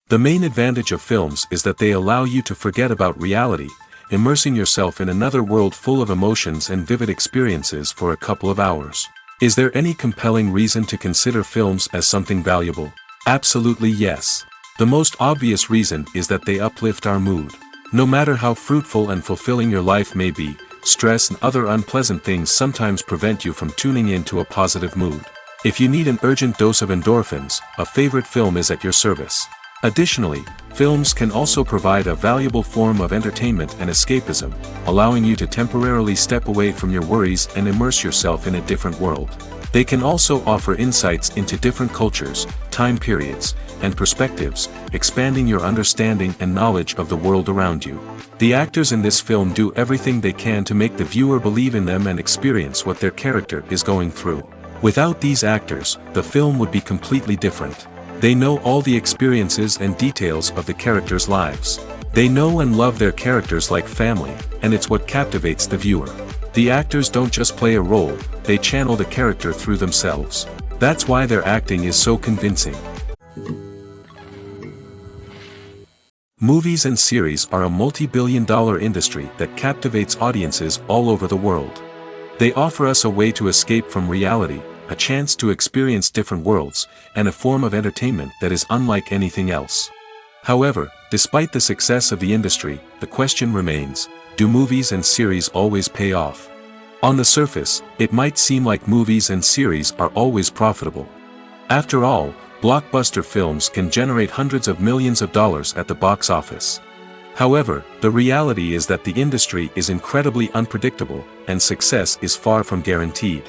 The main advantage of films is that they allow you to forget about reality, immersing yourself in another world full of emotions and vivid experiences for a couple of hours. Is there any compelling reason to consider films as something valuable? Absolutely yes. The most obvious reason is that they uplift our mood. No matter how fruitful and fulfilling your life may be, stress and other unpleasant things sometimes prevent you from tuning into a positive mood. If you need an urgent dose of endorphins, a favorite film is at your service. Additionally, films can also provide a valuable form of entertainment and escapism, allowing you to temporarily step away from your worries and immerse yourself in a different world. They can also offer insights into different cultures, time periods, and perspectives, expanding your understanding and knowledge of the world around you. The actors in this film do everything they can to make the viewer believe in them and experience what their character is going through. Without these actors, the film would be completely different. They know all the experiences and details of the characters' lives. They know and love their characters like family, and it's what captivates the viewer. The actors don't just play a role, they channel the character through themselves. That's why their acting is so convincing. Movies and series are a multi-billion-dollar industry that captivates audiences all over the world. They offer us a way to escape from reality, a chance to experience different worlds, and a form of entertainment that is unlike anything else. However, despite the success of the industry, the question remains, do movies and series always pay off? On the surface, it might seem like movies and series are always profitable. After all, blockbuster films can generate hundreds of millions of dollars at the box office. However, the reality is that the industry is incredibly unpredictable, and success is far from guaranteed.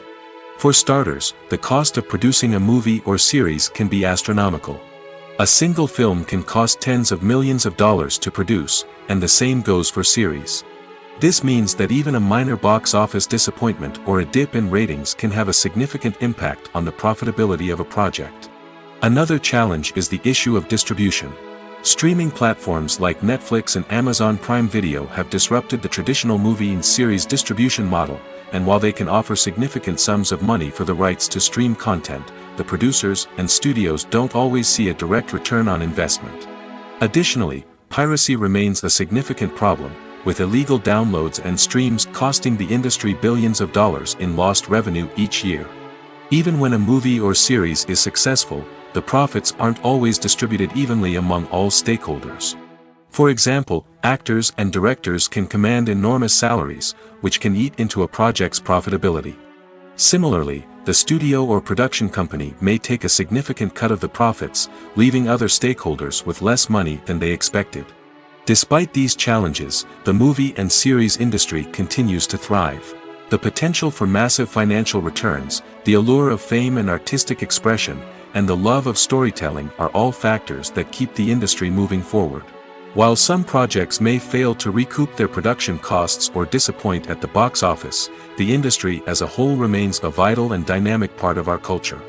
For starters, the cost of producing a movie or series can be astronomical. A single film can cost tens of millions of dollars to produce, and the same goes for series. This means that even a minor box office disappointment or a dip in ratings can have a significant impact on the profitability of a project. Another challenge is the issue of distribution. Streaming platforms like Netflix and Amazon Prime Video have disrupted the traditional movie and series distribution model, and while they can offer significant sums of money for the rights to stream content, the producers and studios don't always see a direct return on investment. Additionally, piracy remains a significant problem, with illegal downloads and streams costing the industry billions of dollars in lost revenue each year. Even when a movie or series is successful, the profits aren't always distributed evenly among all stakeholders. For example, actors and directors can command enormous salaries, which can eat into a project's profitability. Similarly, the studio or production company may take a significant cut of the profits, leaving other stakeholders with less money than they expected. Despite these challenges, the movie and series industry continues to thrive. The potential for massive financial returns, the allure of fame and artistic expression, and the love of storytelling are all factors that keep the industry moving forward. While some projects may fail to recoup their production costs or disappoint at the box office, the industry as a whole remains a vital and dynamic part of our culture.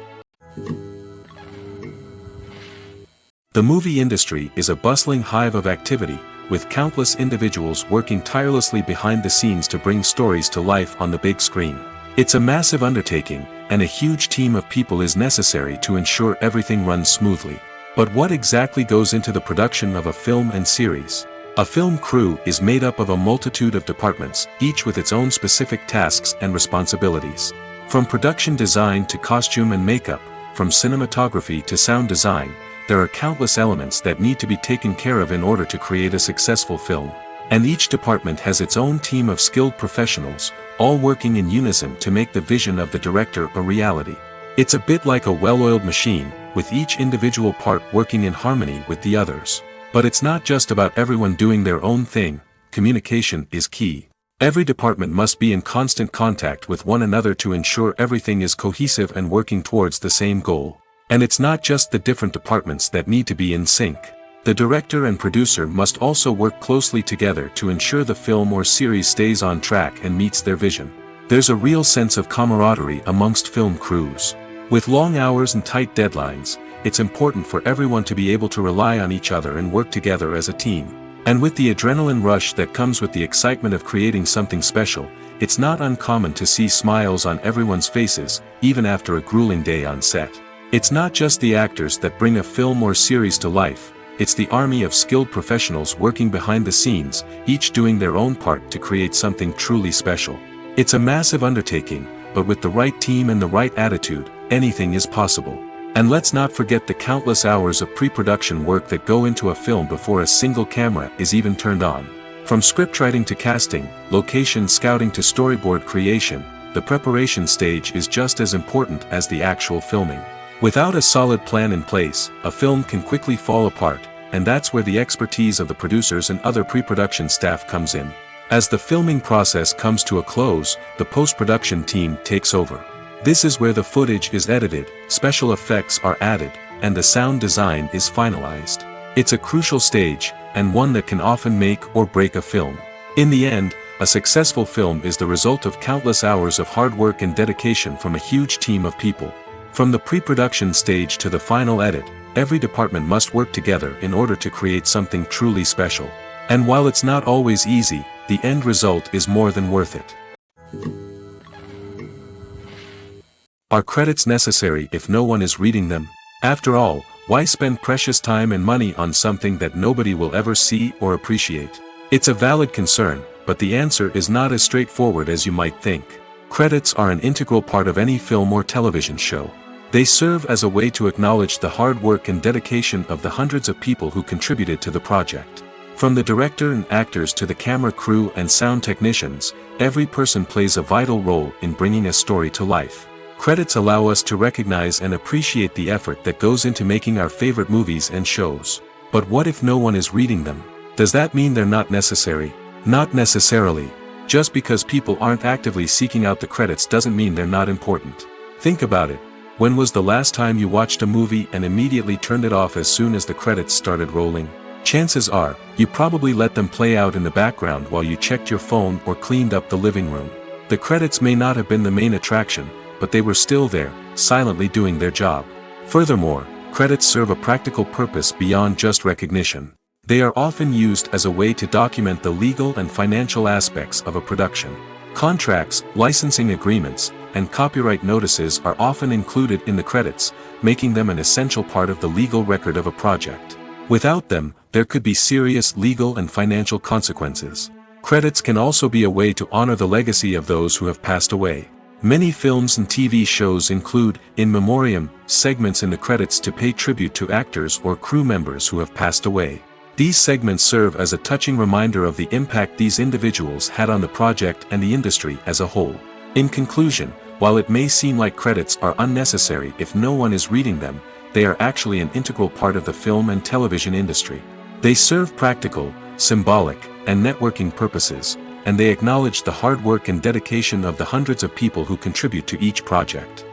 The movie industry is a bustling hive of activity, with countless individuals working tirelessly behind the scenes to bring stories to life on the big screen. It's a massive undertaking, and a huge team of people is necessary to ensure everything runs smoothly. But what exactly goes into the production of a film and series? A film crew is made up of a multitude of departments, each with its own specific tasks and responsibilities. From production design to costume and makeup, from cinematography to sound design, there are countless elements that need to be taken care of in order to create a successful film. And each department has its own team of skilled professionals, all working in unison to make the vision of the director a reality. It's a bit like a well-oiled machine, with each individual part working in harmony with the others. But it's not just about everyone doing their own thing, communication is key. Every department must be in constant contact with one another to ensure everything is cohesive and working towards the same goal. And it's not just the different departments that need to be in sync. The director and producer must also work closely together to ensure the film or series stays on track and meets their vision. There's a real sense of camaraderie amongst film crews. With long hours and tight deadlines, it's important for everyone to be able to rely on each other and work together as a team. And with the adrenaline rush that comes with the excitement of creating something special, it's not uncommon to see smiles on everyone's faces, even after a grueling day on set. It's not just the actors that bring a film or series to life. it's the army of skilled professionals working behind the scenes, each doing their own part to create something truly special. It's a massive undertaking, but with the right team and the right attitude, anything is possible. And let's not forget the countless hours of pre-production work that go into a film before a single camera is even turned on. From scriptwriting to casting, location scouting to storyboard creation, the preparation stage is just as important as the actual filming. Without a solid plan in place, a film can quickly fall apart, and that's where the expertise of the producers and other pre-production staff comes in. As the filming process comes to a close, the post-production team takes over. This is where the footage is edited, special effects are added, and the sound design is finalized. It's a crucial stage, and one that can often make or break a film. In the end, a successful film is the result of countless hours of hard work and dedication from a huge team of people. From the pre-production stage to the final edit, every department must work together in order to create something truly special. And while it's not always easy, the end result is more than worth it. Are credits necessary if no one is reading them? After all, why spend precious time and money on something that nobody will ever see or appreciate? It's a valid concern, but the answer is not as straightforward as you might think. Credits are an integral part of any film or television show. They serve as a way to acknowledge the hard work and dedication of the hundreds of people who contributed to the project. From the director and actors to the camera crew and sound technicians, every person plays a vital role in bringing a story to life. Credits allow us to recognize and appreciate the effort that goes into making our favorite movies and shows. But what if no one is reading them? Does that mean they're not necessary? Not necessarily. Just because people aren't actively seeking out the credits doesn't mean they're not important. Think about it. When was the last time you watched a movie and immediately turned it off as soon as the credits started rolling? Chances are, you probably let them play out in the background while you checked your phone or cleaned up the living room. The credits may not have been the main attraction, but they were still there, silently doing their job. Furthermore, credits serve a practical purpose beyond just recognition. They are often used as a way to document the legal and financial aspects of a production. Contracts, licensing agreements, and copyright notices are often included in the credits, making them an essential part of the legal record of a project. Without them, there could be serious legal and financial consequences. Credits can also be a way to honor the legacy of those who have passed away. Many films and TV shows include, in memoriam, segments in the credits to pay tribute to actors or crew members who have passed away. These segments serve as a touching reminder of the impact these individuals had on the project and the industry as a whole. In conclusion, while it may seem like credits are unnecessary if no one is reading them, they are actually an integral part of the film and television industry. They serve practical, symbolic, and networking purposes, and they acknowledge the hard work and dedication of the hundreds of people who contribute to each project.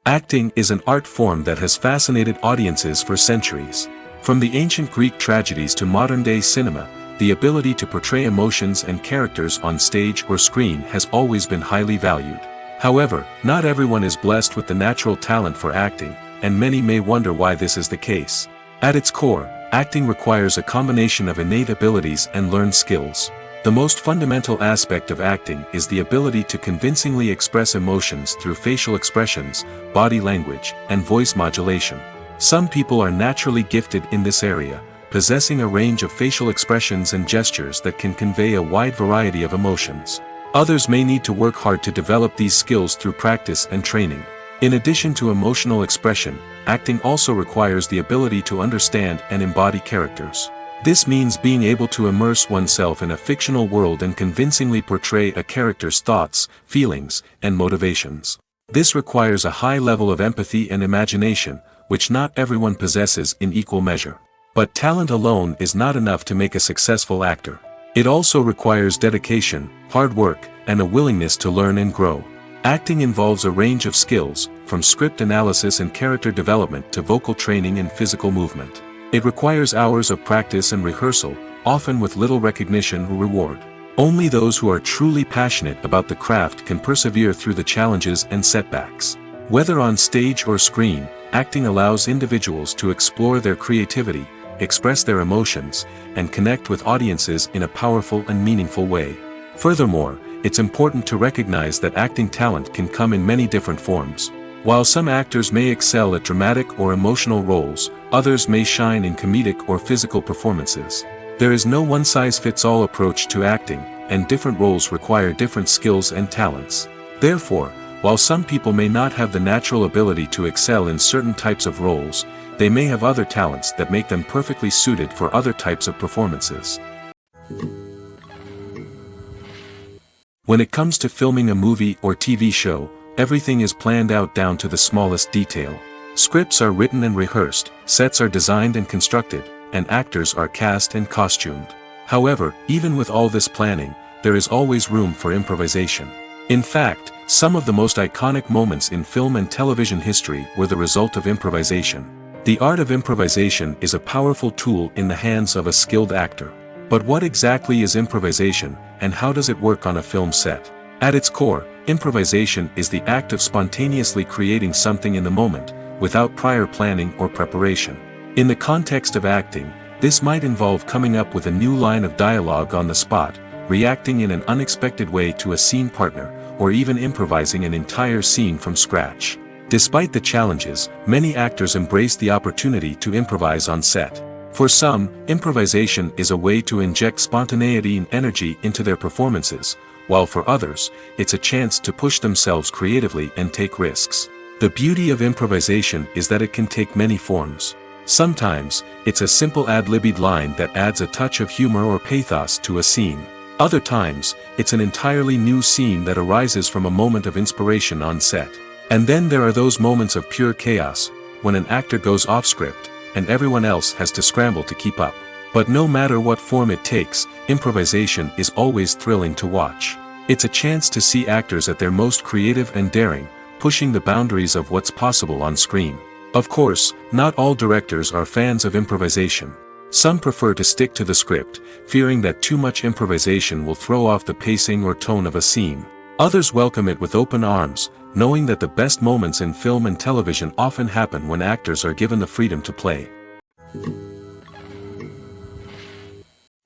Acting is an art form that has fascinated audiences for centuries. From the ancient Greek tragedies to modern-day cinema, the ability to portray emotions and characters on stage or screen has always been highly valued. However, not everyone is blessed with the natural talent for acting, and many may wonder why this is the case. At its core, acting requires a combination of innate abilities and learned skills. The most fundamental aspect of acting is the ability to convincingly express emotions through facial expressions, body language, and voice modulation. Some people are naturally gifted in this area, possessing a range of facial expressions and gestures that can convey a wide variety of emotions. Others may need to work hard to develop these skills through practice and training. In addition to emotional expression, acting also requires the ability to understand and embody characters. This means being able to immerse oneself in a fictional world and convincingly portray a character's thoughts, feelings, and motivations. This requires a high level of empathy and imagination, which not everyone possesses in equal measure. But talent alone is not enough to make a successful actor. It also requires dedication, hard work, and a willingness to learn and grow. Acting involves a range of skills, from script analysis and character development to vocal training and physical movement. It requires hours of practice and rehearsal, often with little recognition or reward. Only those who are truly passionate about the craft can persevere through the challenges and setbacks. Whether on stage or screen, acting allows individuals to explore their creativity, express their emotions, and connect with audiences in a powerful and meaningful way. Furthermore, it's important to recognize that acting talent can come in many different forms. While some actors may excel at dramatic or emotional roles, others may shine in comedic or physical performances. There is no one-size-fits-all approach to acting, and different roles require different skills and talents. Therefore, while some people may not have the natural ability to excel in certain types of roles, they may have other talents that make them perfectly suited for other types of performances. When it comes to filming a movie or TV show, everything is planned out down to the smallest detail. Scripts are written and rehearsed, sets are designed and constructed, and actors are cast and costumed. However, even with all this planning, there is always room for improvisation. In fact, some of the most iconic moments in film and television history were the result of improvisation. The art of improvisation is a powerful tool in the hands of a skilled actor. But what exactly is improvisation, and how does it work on a film set? At its core, improvisation is the act of spontaneously creating something in the moment, without prior planning or preparation. In the context of acting, this might involve coming up with a new line of dialogue on the spot, reacting in an unexpected way to a scene partner, or even improvising an entire scene from scratch. Despite the challenges, many actors embrace the opportunity to improvise on set. For some, improvisation is a way to inject spontaneity and energy into their performances, while for others, it's a chance to push themselves creatively and take risks. The beauty of improvisation is that it can take many forms. Sometimes, it's a simple ad-libbed line that adds a touch of humor or pathos to a scene. Other times, it's an entirely new scene that arises from a moment of inspiration on set. And then there are those moments of pure chaos, when an actor goes off script, and everyone else has to scramble to keep up. But no matter what form it takes, improvisation is always thrilling to watch. It's a chance to see actors at their most creative and daring, pushing the boundaries of what's possible on screen. Of course, not all directors are fans of improvisation. Some prefer to stick to the script, fearing that too much improvisation will throw off the pacing or tone of a scene. Others welcome it with open arms, knowing that the best moments in film and television often happen when actors are given the freedom to play.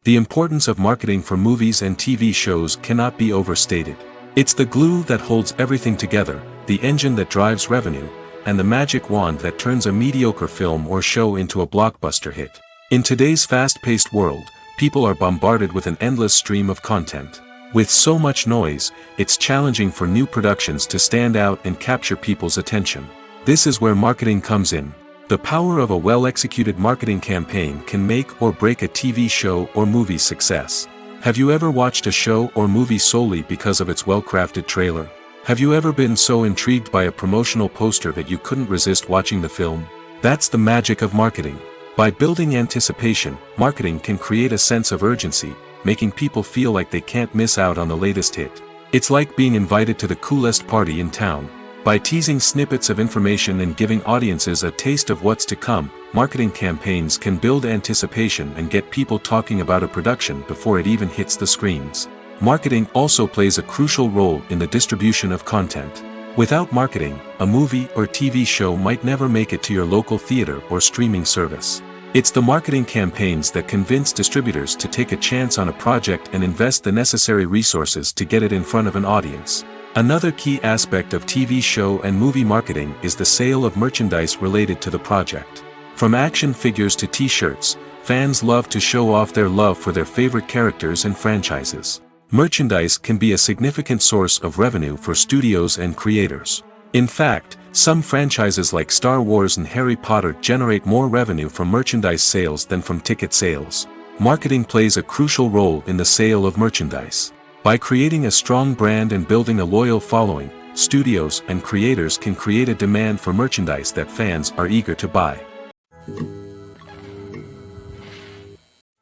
The importance of marketing for movies and TV shows cannot be overstated. It's the glue that holds everything together, the engine that drives revenue, and the magic wand that turns a mediocre film or show into a blockbuster hit. In today's fast-paced world, people are bombarded with an endless stream of content. With so much noise, it's challenging for new productions to stand out and capture people's attention. This is where marketing comes in. The power of a well-executed marketing campaign can make or break a TV show or movie's success. Have you ever watched a show or movie solely because of its well-crafted trailer? Have you ever been so intrigued by a promotional poster that you couldn't resist watching the film? That's the magic of marketing. By building anticipation, marketing can create a sense of urgency, making people feel like they can't miss out on the latest hit. It's like being invited to the coolest party in town. By teasing snippets of information and giving audiences a taste of what's to come, marketing campaigns can build anticipation and get people talking about a production before it even hits the screens. Marketing also plays a crucial role in the distribution of content. Without marketing, a movie or TV show might never make it to your local theater or streaming service. It's the marketing campaigns that convince distributors to take a chance on a project and invest the necessary resources to get it in front of an audience. Another key aspect of TV show and movie marketing is the sale of merchandise related to the project. From action figures to t-shirts, fans love to show off their love for their favorite characters and franchises. Merchandise can be a significant source of revenue for studios and creators. In fact, some franchises like Star Wars and Harry Potter generate more revenue from merchandise sales than from ticket sales. Marketing plays a crucial role in the sale of merchandise. By creating a strong brand and building a loyal following, studios and creators can create a demand for merchandise that fans are eager to buy.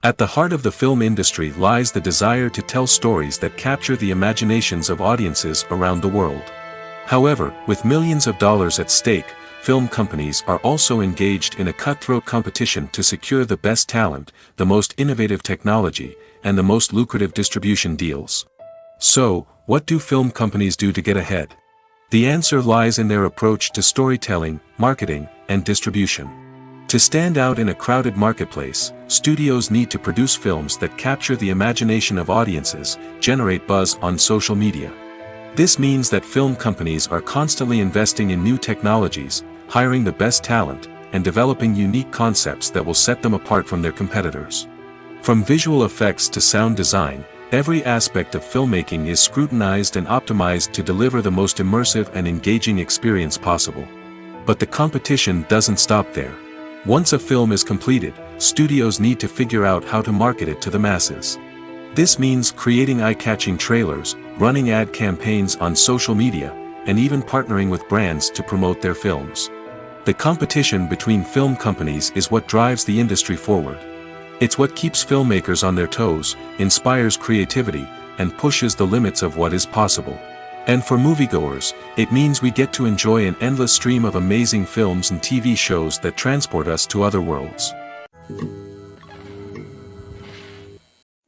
At the heart of the film industry lies the desire to tell stories that capture the imaginations of audiences around the world. However, with millions of dollars at stake, film companies are also engaged in a cutthroat competition to secure the best talent, the most innovative technology, and the most lucrative distribution deals. So, what do film companies do to get ahead? The answer lies in their approach to storytelling, marketing, and distribution. To stand out in a crowded marketplace, studios need to produce films that capture the imagination of audiences, generate buzz on social media, This means that film companies are constantly investing in new technologies, hiring the best talent, and developing unique concepts that will set them apart from their competitors. From visual effects to sound design, every aspect of filmmaking is scrutinized and optimized to deliver the most immersive and engaging experience possible. But the competition doesn't stop there. Once a film is completed, studios need to figure out how to market it to the masses. This means creating eye-catching trailers, running ad campaigns on social media, and even partnering with brands to promote their films. The competition between film companies is what drives the industry forward. It's what keeps filmmakers on their toes, inspires creativity, and pushes the limits of what is possible. And for moviegoers, it means we get to enjoy an endless stream of amazing films and TV shows that transport us to other worlds.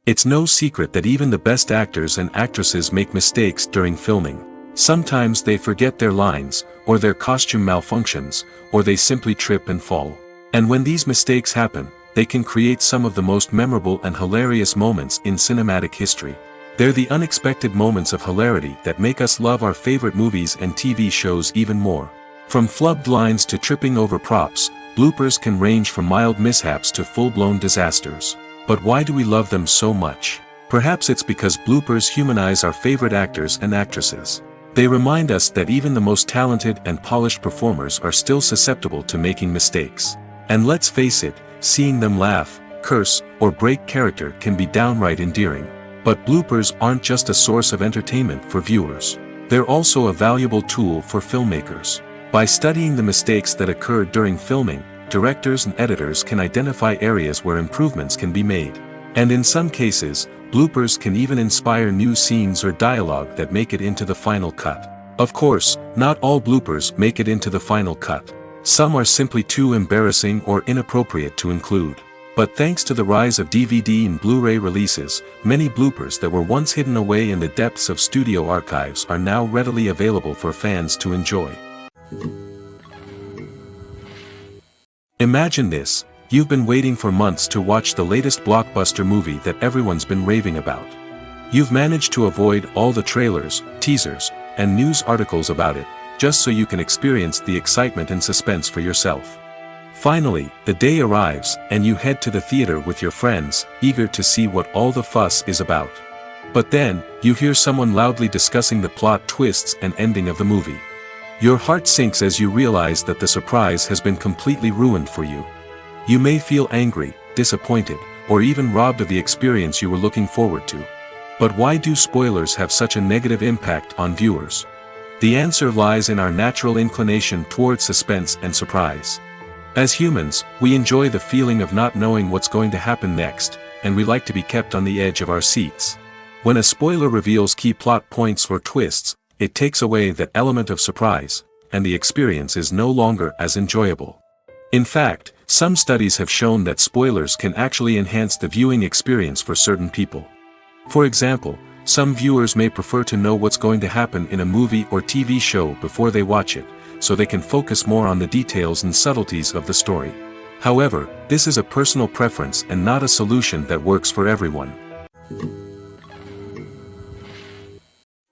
It's no secret that even the best actors and actresses make mistakes during filming. Sometimes they forget their lines, or their costume malfunctions, or they simply trip and fall. And when these mistakes happen, they can create some of the most memorable and hilarious moments in cinematic history. They're the unexpected moments of hilarity that make us love our favorite movies and TV shows even more. From flubbed lines to tripping over props, bloopers can range from mild mishaps to full-blown disasters. But why do we love them so much? Perhaps it's because bloopers humanize our favorite actors and actresses. They remind us that even the most talented and polished performers are still susceptible to making mistakes. And let's face it, seeing them laugh, curse, or break character can be downright endearing. But bloopers aren't just a source of entertainment for viewers. They're also a valuable tool for filmmakers. By studying the mistakes that occurred during filming, directors and editors can identify areas where improvements can be made. And in some cases, bloopers can even inspire new scenes or dialogue that make it into the final cut. Of course, not all bloopers make it into the final cut. Some are simply too embarrassing or inappropriate to include. But thanks to the rise of DVD and Blu-ray releases, many bloopers that were once hidden away in the depths of studio archives are now readily available for fans to enjoy. Imagine this, you've been waiting for months to watch the latest blockbuster movie that everyone's been raving about. You've managed to avoid all the trailers, teasers, and news articles about it, just so you can experience the excitement and suspense for yourself. Finally, the day arrives, and you head to the theater with your friends, eager to see what all the fuss is about. But then, you hear someone loudly discussing the plot twists and ending of the movie. Your heart sinks as you realize that the surprise has been completely ruined for you. You may feel angry, disappointed, or even robbed of the experience you were looking forward to. But why do spoilers have such a negative impact on viewers? The answer lies in our natural inclination toward suspense and surprise. As humans, we enjoy the feeling of not knowing what's going to happen next, and we like to be kept on the edge of our seats. When a spoiler reveals key plot points or twists, it takes away that element of surprise, and the experience is no longer as enjoyable. In fact, some studies have shown that spoilers can actually enhance the viewing experience for certain people. For example, some viewers may prefer to know what's going to happen in a movie or TV show before they watch it, so they can focus more on the details and subtleties of the story. However, this is a personal preference and not a solution that works for everyone.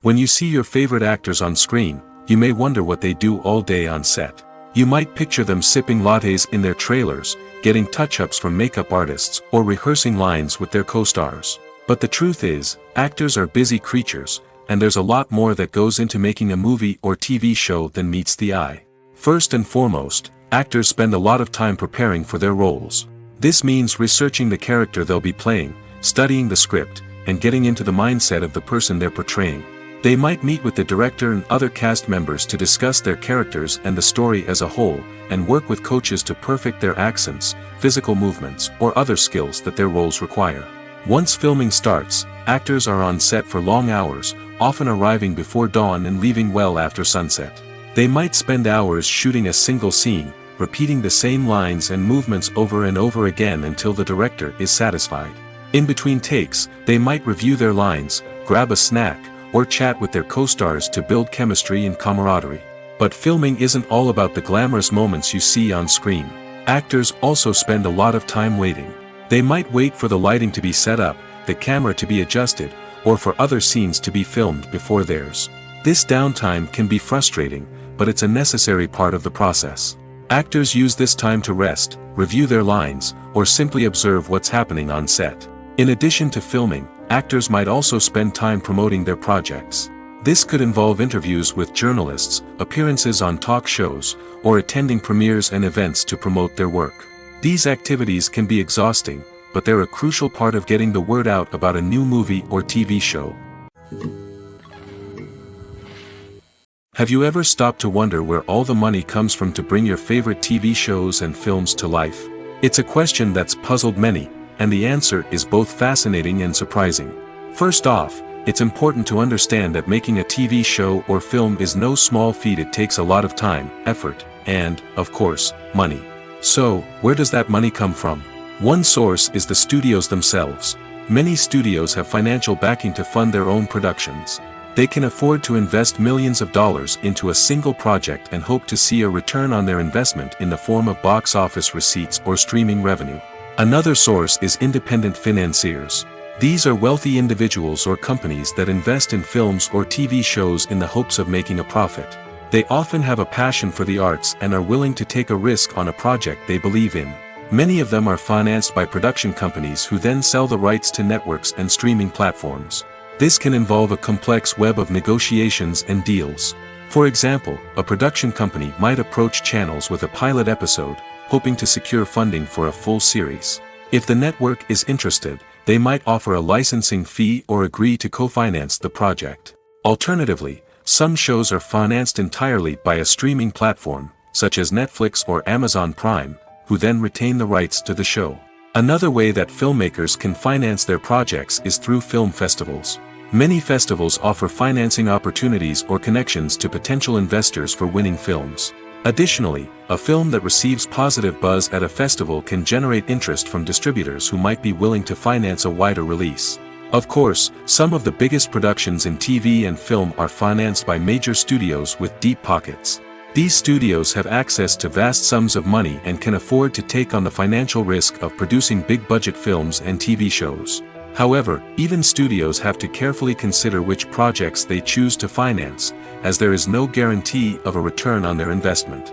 When you see your favorite actors on screen, you may wonder what they do all day on set. You might picture them sipping lattes in their trailers, getting touch-ups from makeup artists, or rehearsing lines with their co-stars. But the truth is, actors are busy creatures, and there's a lot more that goes into making a movie or TV show than meets the eye. First and foremost, actors spend a lot of time preparing for their roles. This means researching the character they'll be playing, studying the script, and getting into the mindset of the person they're portraying. They might meet with the director and other cast members to discuss their characters and the story as a whole, and work with coaches to perfect their accents, physical movements, or other skills that their roles require. Once filming starts, actors are on set for long hours, often arriving before dawn and leaving well after sunset. They might spend hours shooting a single scene, repeating the same lines and movements over and over again until the director is satisfied. In between takes, they might review their lines, grab a snack, or chat with their co-stars to build chemistry and camaraderie. But filming isn't all about the glamorous moments you see on screen. Actors also spend a lot of time waiting. They might wait for the lighting to be set up, the camera to be adjusted, or for other scenes to be filmed before theirs. This downtime can be frustrating, but it's a necessary part of the process. Actors use this time to rest, review their lines, or simply observe what's happening on set. In addition to filming, actors might also spend time promoting their projects. This could involve interviews with journalists, appearances on talk shows, or attending premieres and events to promote their work. These activities can be exhausting, but they're a crucial part of getting the word out about a new movie or TV show. Have you ever stopped to wonder where all the money comes from to bring your favorite TV shows and films to life? It's a question that's puzzled many, and the answer is both fascinating and surprising. First off, it's important to understand that making a TV show or film is no small feat. It takes a lot of time, effort, and, of course, money. So, where does that money come from? One source is the studios themselves. Many studios have financial backing to fund their own productions. They can afford to invest millions of dollars into a single project and hope to see a return on their investment in the form of box office receipts or streaming revenue. Another source is independent financiers. These are wealthy individuals or companies that invest in films or TV shows in the hopes of making a profit. They often have a passion for the arts and are willing to take a risk on a project they believe in. Many of them are financed by production companies who then sell the rights to networks and streaming platforms. This can involve a complex web of negotiations and deals. For example, a production company might approach channels with a pilot episode, hoping to secure funding for a full series. If the network is interested, they might offer a licensing fee or agree to co-finance the project. Alternatively, some shows are financed entirely by a streaming platform, such as Netflix or Amazon Prime, who then retain the rights to the show. Another way that filmmakers can finance their projects is through film festivals. Many festivals offer financing opportunities or connections to potential investors for winning films. Additionally, a film that receives positive buzz at a festival can generate interest from distributors who might be willing to finance a wider release. Of course, some of the biggest productions in TV and film are financed by major studios with deep pockets. These studios have access to vast sums of money and can afford to take on the financial risk of producing big-budget films and TV shows. However, even studios have to carefully consider which projects they choose to finance, as there is no guarantee of a return on their investment.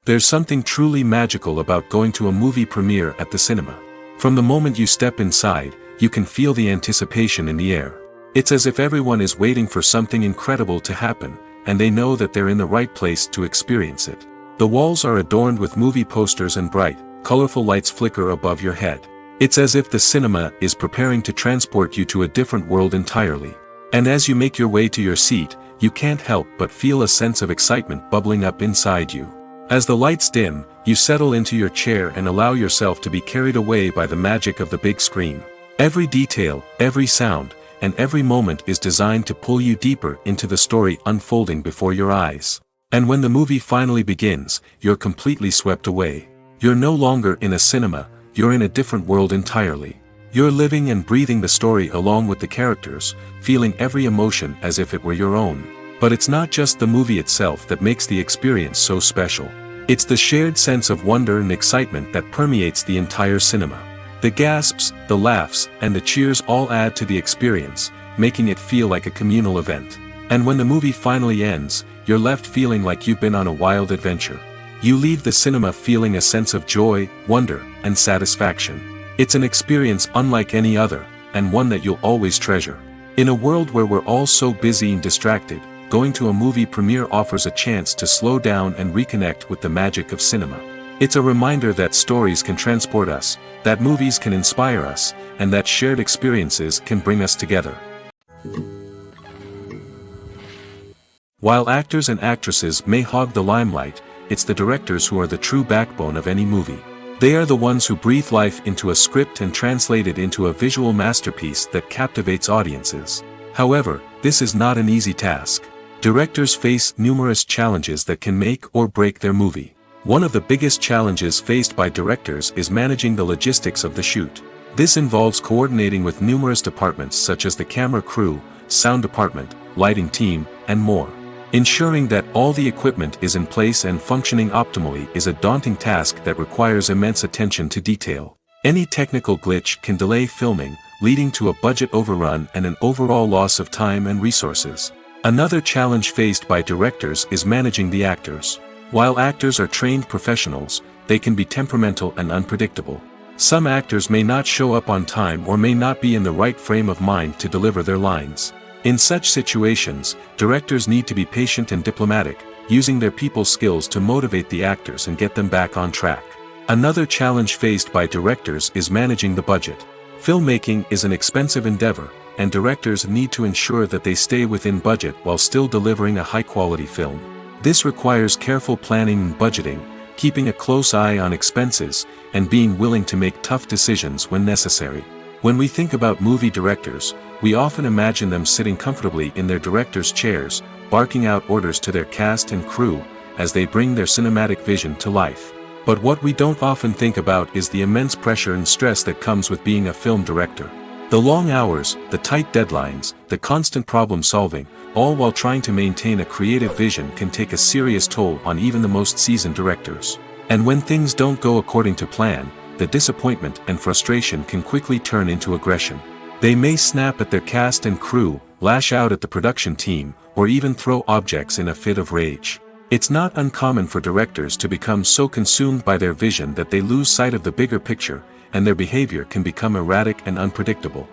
There's something truly magical about going to a movie premiere at the cinema. From the moment you step inside, you can feel the anticipation in the air. It's as if everyone is waiting for something incredible to happen, and they know that they're in the right place to experience it. The walls are adorned with movie posters and bright, colorful lights flicker above your head. It's as if the cinema is preparing to transport you to a different world entirely. And as you make your way to your seat, you can't help but feel a sense of excitement bubbling up inside you. As the lights dim, you settle into your chair and allow yourself to be carried away by the magic of the big screen. Every detail, every sound, and every moment is designed to pull you deeper into the story unfolding before your eyes. And when the movie finally begins, you're completely swept away. You're no longer in a cinema, you're in a different world entirely. You're living and breathing the story along with the characters, feeling every emotion as if it were your own. But it's not just the movie itself that makes the experience so special. It's the shared sense of wonder and excitement that permeates the entire cinema. The gasps, the laughs, and the cheers all add to the experience, making it feel like a communal event. And when the movie finally ends, you're left feeling like you've been on a wild adventure. You leave the cinema feeling a sense of joy, wonder, and satisfaction. It's an experience unlike any other, and one that you'll always treasure. In a world where we're all so busy and distracted, going to a movie premiere offers a chance to slow down and reconnect with the magic of cinema. It's a reminder that stories can transport us, that movies can inspire us, and that shared experiences can bring us together. While actors and actresses may hog the limelight, it's the directors who are the true backbone of any movie. They are the ones who breathe life into a script and translate it into a visual masterpiece that captivates audiences. However, this is not an easy task. Directors face numerous challenges that can make or break their movie. One of the biggest challenges faced by directors is managing the logistics of the shoot. This involves coordinating with numerous departments such as the camera crew, sound department, lighting team, and more. Ensuring that all the equipment is in place and functioning optimally is a daunting task that requires immense attention to detail. Any technical glitch can delay filming, leading to a budget overrun and an overall loss of time and resources. Another challenge faced by directors is managing the actors. While actors are trained professionals, they can be temperamental and unpredictable. Some actors may not show up on time or may not be in the right frame of mind to deliver their lines. In such situations, directors need to be patient and diplomatic, using their people skills to motivate the actors and get them back on track. Another challenge faced by directors is managing the budget. Filmmaking is an expensive endeavor, and directors need to ensure that they stay within budget while still delivering a high-quality film. This requires careful planning and budgeting, keeping a close eye on expenses, and being willing to make tough decisions when necessary. When we think about movie directors, we often imagine them sitting comfortably in their director's chairs, barking out orders to their cast and crew, as they bring their cinematic vision to life. But what we don't often think about is the immense pressure and stress that comes with being a film director. The long hours, the tight deadlines, the constant problem solving, all while trying to maintain a creative vision can take a serious toll on even the most seasoned directors. And when things don't go according to plan, the disappointment and frustration can quickly turn into aggression. They may snap at their cast and crew, lash out at the production team, or even throw objects in a fit of rage. It's not uncommon for directors to become so consumed by their vision that they lose sight of the bigger picture, and their behavior can become erratic and unpredictable.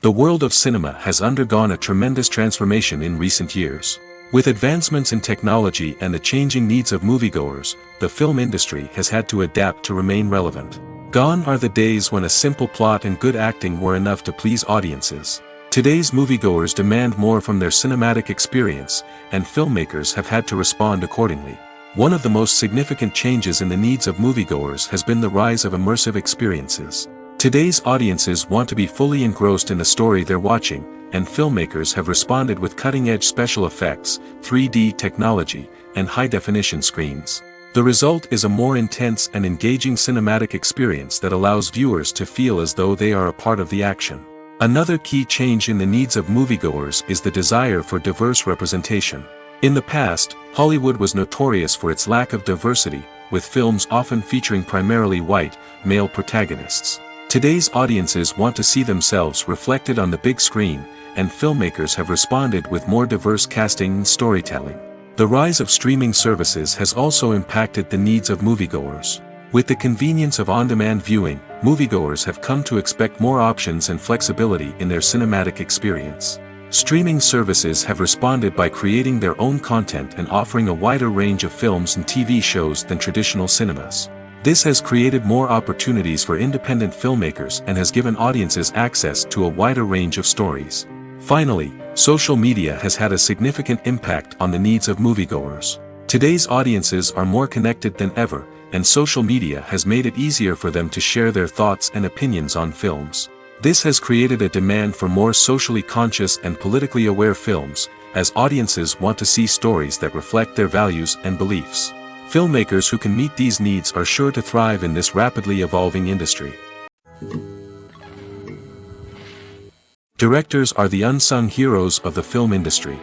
The world of cinema has undergone a tremendous transformation in recent years. With advancements in technology and the changing needs of moviegoers, the film industry has had to adapt to remain relevant. Gone are the days when a simple plot and good acting were enough to please audiences. Today's moviegoers demand more from their cinematic experience, and filmmakers have had to respond accordingly. One of the most significant changes in the needs of moviegoers has been the rise of immersive experiences. Today's audiences want to be fully engrossed in the story they're watching, and filmmakers have responded with cutting-edge special effects, 3D technology, and high-definition screens. The result is a more intense and engaging cinematic experience that allows viewers to feel as though they are a part of the action. Another key change in the needs of moviegoers is the desire for diverse representation. In the past, Hollywood was notorious for its lack of diversity, with films often featuring primarily white, male protagonists. Today's audiences want to see themselves reflected on the big screen, and filmmakers have responded with more diverse casting and storytelling. The rise of streaming services has also impacted the needs of moviegoers. With the convenience of on-demand viewing, moviegoers have come to expect more options and flexibility in their cinematic experience. Streaming services have responded by creating their own content and offering a wider range of films and TV shows than traditional cinemas. This has created more opportunities for independent filmmakers and has given audiences access to a wider range of stories. Finally, social media has had a significant impact on the needs of moviegoers. Today's audiences are more connected than ever, and social media has made it easier for them to share their thoughts and opinions on films. This has created a demand for more socially conscious and politically aware films, as audiences want to see stories that reflect their values and beliefs. Filmmakers who can meet these needs are sure to thrive in this rapidly evolving industry. Directors are the unsung heroes of the film industry.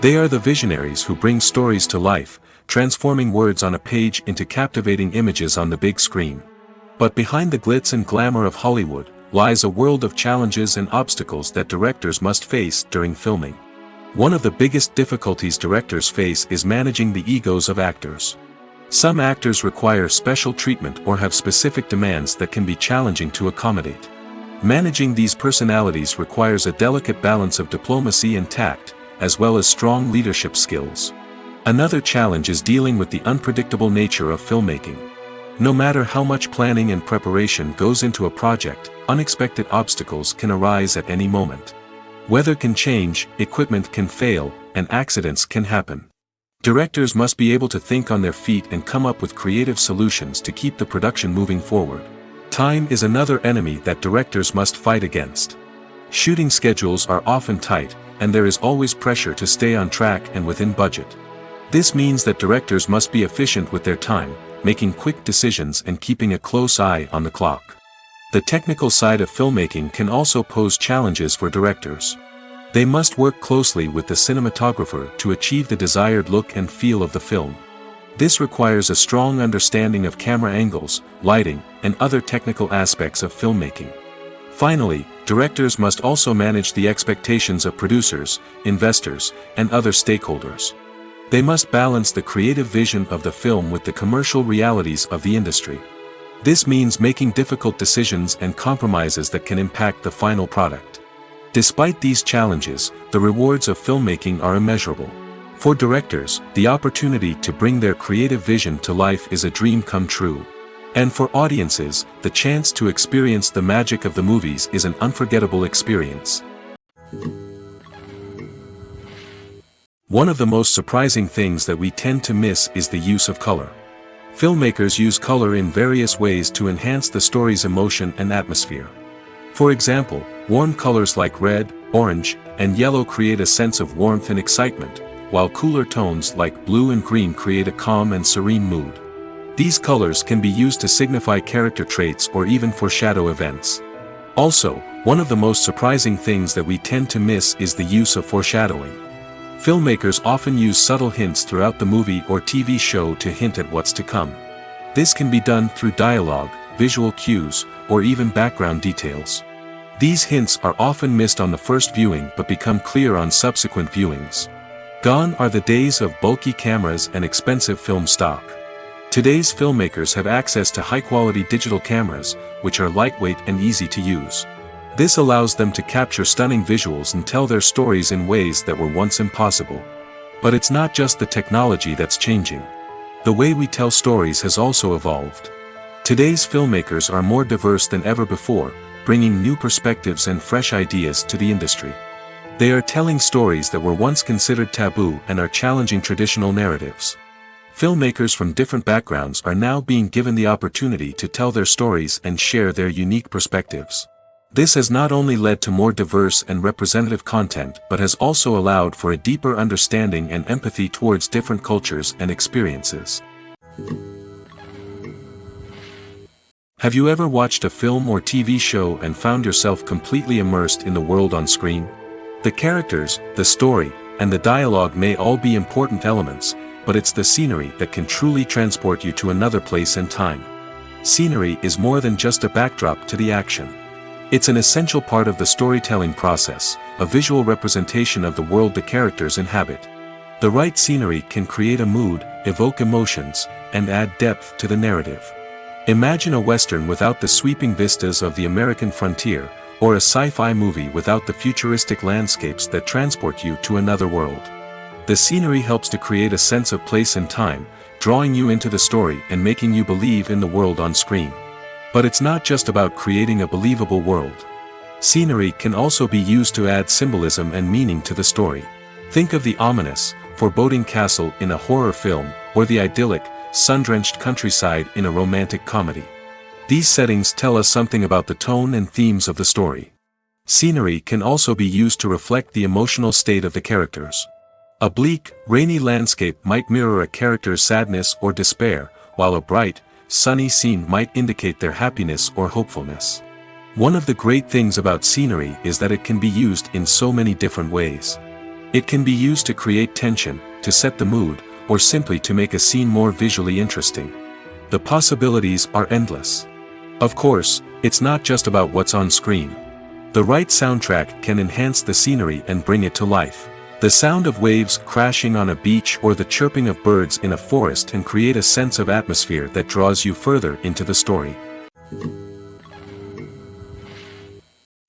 They are the visionaries who bring stories to life, transforming words on a page into captivating images on the big screen. But behind the glitz and glamour of Hollywood lies a world of challenges and obstacles that directors must face during filming. One of the biggest difficulties directors face is managing the egos of actors. Some actors require special treatment or have specific demands that can be challenging to accommodate. Managing these personalities requires a delicate balance of diplomacy and tact, as well as strong leadership skills. Another challenge is dealing with the unpredictable nature of filmmaking. No matter how much planning and preparation goes into a project, unexpected obstacles can arise at any moment. Weather can change, equipment can fail, and accidents can happen. Directors must be able to think on their feet and come up with creative solutions to keep the production moving forward. Time is another enemy that directors must fight against. Shooting schedules are often tight, and there is always pressure to stay on track and within budget. This means that directors must be efficient with their time, making quick decisions and keeping a close eye on the clock. The technical side of filmmaking can also pose challenges for directors. They must work closely with the cinematographer to achieve the desired look and feel of the film. This requires a strong understanding of camera angles, lighting, and other technical aspects of filmmaking. Finally, directors must also manage the expectations of producers, investors, and other stakeholders. They must balance the creative vision of the film with the commercial realities of the industry. This means making difficult decisions and compromises that can impact the final product. Despite these challenges, the rewards of filmmaking are immeasurable. For directors, the opportunity to bring their creative vision to life is a dream come true. And for audiences, the chance to experience the magic of the movies is an unforgettable experience. One of the most surprising things that we tend to miss is the use of color. Filmmakers use color in various ways to enhance the story's emotion and atmosphere. For example, warm colors like red, orange, and yellow create a sense of warmth and excitement, while cooler tones like blue and green create a calm and serene mood. These colors can be used to signify character traits or even foreshadow events. Also, one of the most surprising things that we tend to miss is the use of foreshadowing. Filmmakers often use subtle hints throughout the movie or TV show to hint at what's to come. This can be done through dialogue, visual cues, or even background details. These hints are often missed on the first viewing but become clear on subsequent viewings. Gone are the days of bulky cameras and expensive film stock. Today's filmmakers have access to high-quality digital cameras, which are lightweight and easy to use. This allows them to capture stunning visuals and tell their stories in ways that were once impossible. But it's not just the technology that's changing. The way we tell stories has also evolved. Today's filmmakers are more diverse than ever before, bringing new perspectives and fresh ideas to the industry. They are telling stories that were once considered taboo and are challenging traditional narratives. Filmmakers from different backgrounds are now being given the opportunity to tell their stories and share their unique perspectives. This has not only led to more diverse and representative content but has also allowed for a deeper understanding and empathy towards different cultures and experiences. Have you ever watched a film or TV show and found yourself completely immersed in the world on screen? The characters, the story, and the dialogue may all be important elements, but it's the scenery that can truly transport you to another place and time. Scenery is more than just a backdrop to the action. It's an essential part of the storytelling process, a visual representation of the world the characters inhabit. The right scenery can create a mood, evoke emotions, and add depth to the narrative. Imagine a Western without the sweeping vistas of the American frontier, or a sci-fi movie without the futuristic landscapes that transport you to another world. The scenery helps to create a sense of place and time, drawing you into the story and making you believe in the world on screen. But it's not just about creating a believable world. Scenery can also be used to add symbolism and meaning to the story. Think of the ominous, foreboding castle in a horror film, or the idyllic, sun-drenched countryside in a romantic comedy. These settings tell us something about the tone and themes of the story. Scenery can also be used to reflect the emotional state of the characters. A bleak, rainy landscape might mirror a character's sadness or despair, while a bright, sunny scene might indicate their happiness or hopefulness. One of the great things about scenery is that it can be used in so many different ways. It can be used to create tension, to set the mood, or simply to make a scene more visually interesting. The possibilities are endless. Of course, it's not just about what's on screen. The right soundtrack can enhance the scenery and bring it to life. The sound of waves crashing on a beach or the chirping of birds in a forest can create a sense of atmosphere that draws you further into the story.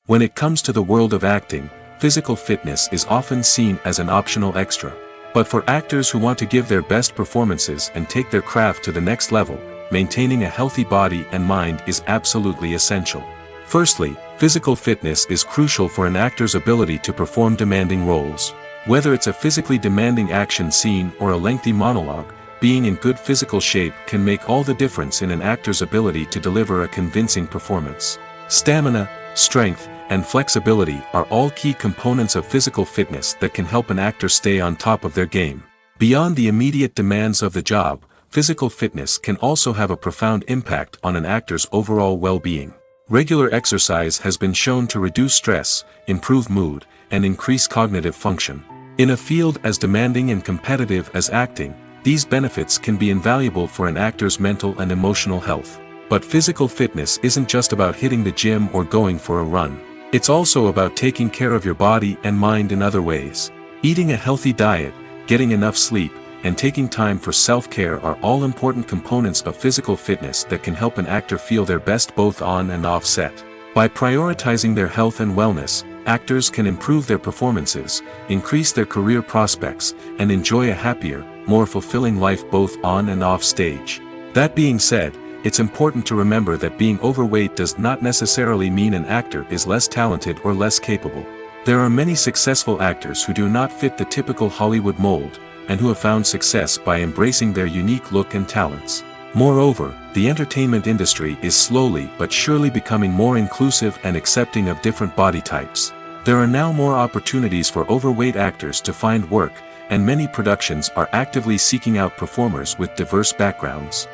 When it comes to the world of acting, physical fitness is often seen as an optional extra. But for actors who want to give their best performances and take their craft to the next level, maintaining a healthy body and mind is absolutely essential. Firstly, physical fitness is crucial for an actor's ability to perform demanding roles. Whether it's a physically demanding action scene or a lengthy monologue, being in good physical shape can make all the difference in an actor's ability to deliver a convincing performance. Stamina, strength, and flexibility are all key components of physical fitness that can help an actor stay on top of their game. Beyond the immediate demands of the job, physical fitness can also have a profound impact on an actor's overall well-being. Regular exercise has been shown to reduce stress, improve mood, and increase cognitive function. In a field as demanding and competitive as acting, these benefits can be invaluable for an actor's mental and emotional health. But physical fitness isn't just about hitting the gym or going for a run. It's also about taking care of your body and mind in other ways. Eating a healthy diet, getting enough sleep, and taking time for self-care are all important components of physical fitness that can help an actor feel their best both on and off set. By prioritizing their health and wellness, actors can improve their performances, increase their career prospects, and enjoy a happier, more fulfilling life both on and off stage. That being said, it's important to remember that being overweight does not necessarily mean an actor is less talented or less capable. There are many successful actors who do not fit the typical Hollywood mold, and who have found success by embracing their unique look and talents. Moreover, the entertainment industry is slowly but surely becoming more inclusive and accepting of different body types. There are now more opportunities for overweight actors to find work, and many productions are actively seeking out performers with diverse backgrounds.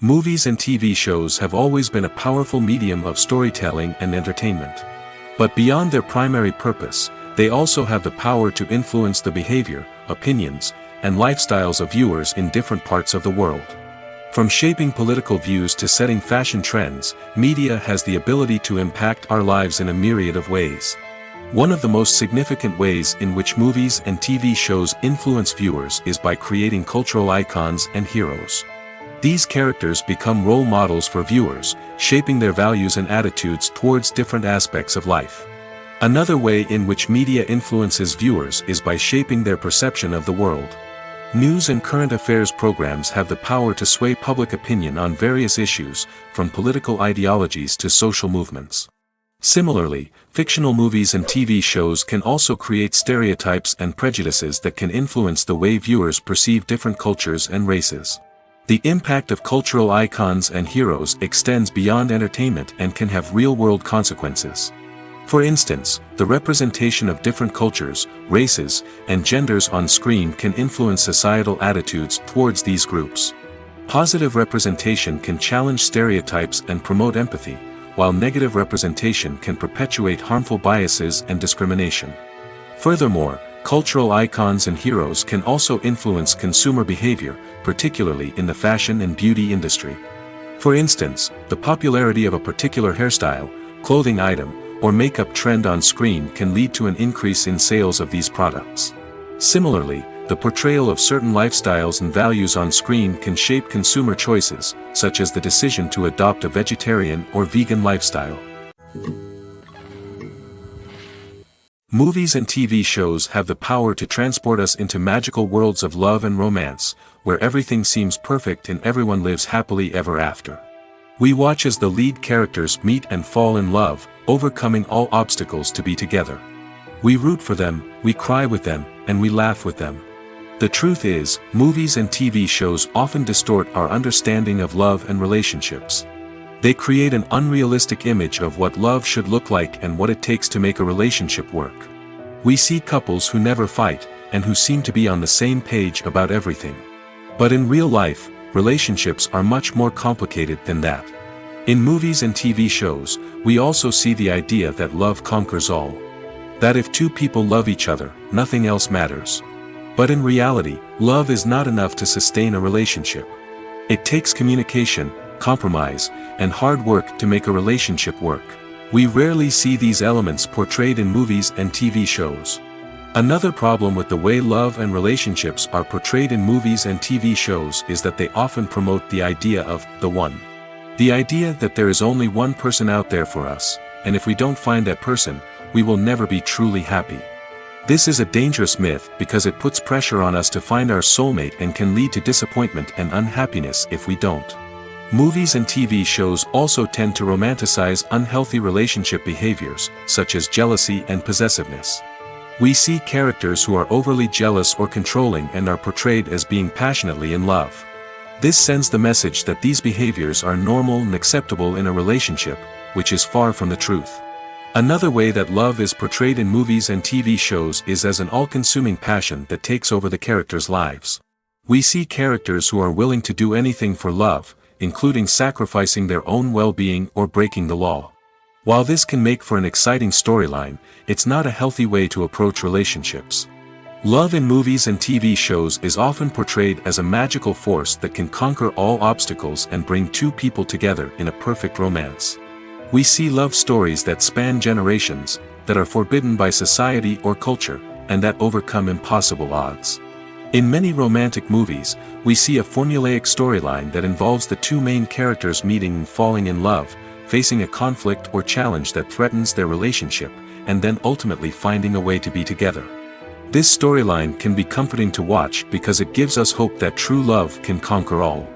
Movies and TV shows have always been a powerful medium of storytelling and entertainment. But beyond their primary purpose, they also have the power to influence the behavior, opinions, and lifestyles of viewers in different parts of the world. From shaping political views to setting fashion trends, media has the ability to impact our lives in a myriad of ways. One of the most significant ways in which movies and TV shows influence viewers is by creating cultural icons and heroes. These characters become role models for viewers, shaping their values and attitudes towards different aspects of life. Another way in which media influences viewers is by shaping their perception of the world. News and current affairs programs have the power to sway public opinion on various issues, from political ideologies to social movements. Similarly, fictional movies and TV shows can also create stereotypes and prejudices that can influence the way viewers perceive different cultures and races. The impact of cultural icons and heroes extends beyond entertainment and can have real-world consequences. For instance, the representation of different cultures, races, and genders on screen can influence societal attitudes towards these groups. Positive representation can challenge stereotypes and promote empathy, while negative representation can perpetuate harmful biases and discrimination. Furthermore, cultural icons and heroes can also influence consumer behavior, particularly in the fashion and beauty industry. For instance, the popularity of a particular hairstyle, clothing item, or makeup trend on screen can lead to an increase in sales of these products. Similarly, the portrayal of certain lifestyles and values on screen can shape consumer choices, such as the decision to adopt a vegetarian or vegan lifestyle. Movies and TV shows have the power to transport us into magical worlds of love and romance, where everything seems perfect and everyone lives happily ever after. We watch as the lead characters meet and fall in love, overcoming all obstacles to be together. We root for them, we cry with them, and we laugh with them. The truth is, movies and TV shows often distort our understanding of love and relationships. They create an unrealistic image of what love should look like and what it takes to make a relationship work. We see couples who never fight, and who seem to be on the same page about everything. But in real life, relationships are much more complicated than that. In movies and TV shows, we also see the idea that love conquers all. That if two people love each other, nothing else matters. But in reality, love is not enough to sustain a relationship. It takes communication, compromise, and hard work to make a relationship work. We rarely see these elements portrayed in movies and TV shows. Another problem with the way love and relationships are portrayed in movies and TV shows is that they often promote the idea of the one. The idea that there is only one person out there for us, and if we don't find that person, we will never be truly happy. This is a dangerous myth because it puts pressure on us to find our soulmate and can lead to disappointment and unhappiness if we don't. Movies and TV shows also tend to romanticize unhealthy relationship behaviors, such as jealousy and possessiveness. We see characters who are overly jealous or controlling and are portrayed as being passionately in love. This sends the message that these behaviors are normal and acceptable in a relationship, which is far from the truth. Another way that love is portrayed in movies and TV shows is as an all-consuming passion that takes over the characters' lives. We see characters who are willing to do anything for love, including sacrificing their own well-being or breaking the law. While this can make for an exciting storyline, it's not a healthy way to approach relationships. Love in movies and TV shows is often portrayed as a magical force that can conquer all obstacles and bring two people together in a perfect romance. We see love stories that span generations, that are forbidden by society or culture, and that overcome impossible odds. In many romantic movies, we see a formulaic storyline that involves the two main characters meeting and falling in love, facing a conflict or challenge that threatens their relationship, and then ultimately finding a way to be together. This storyline can be comforting to watch because it gives us hope that true love can conquer all.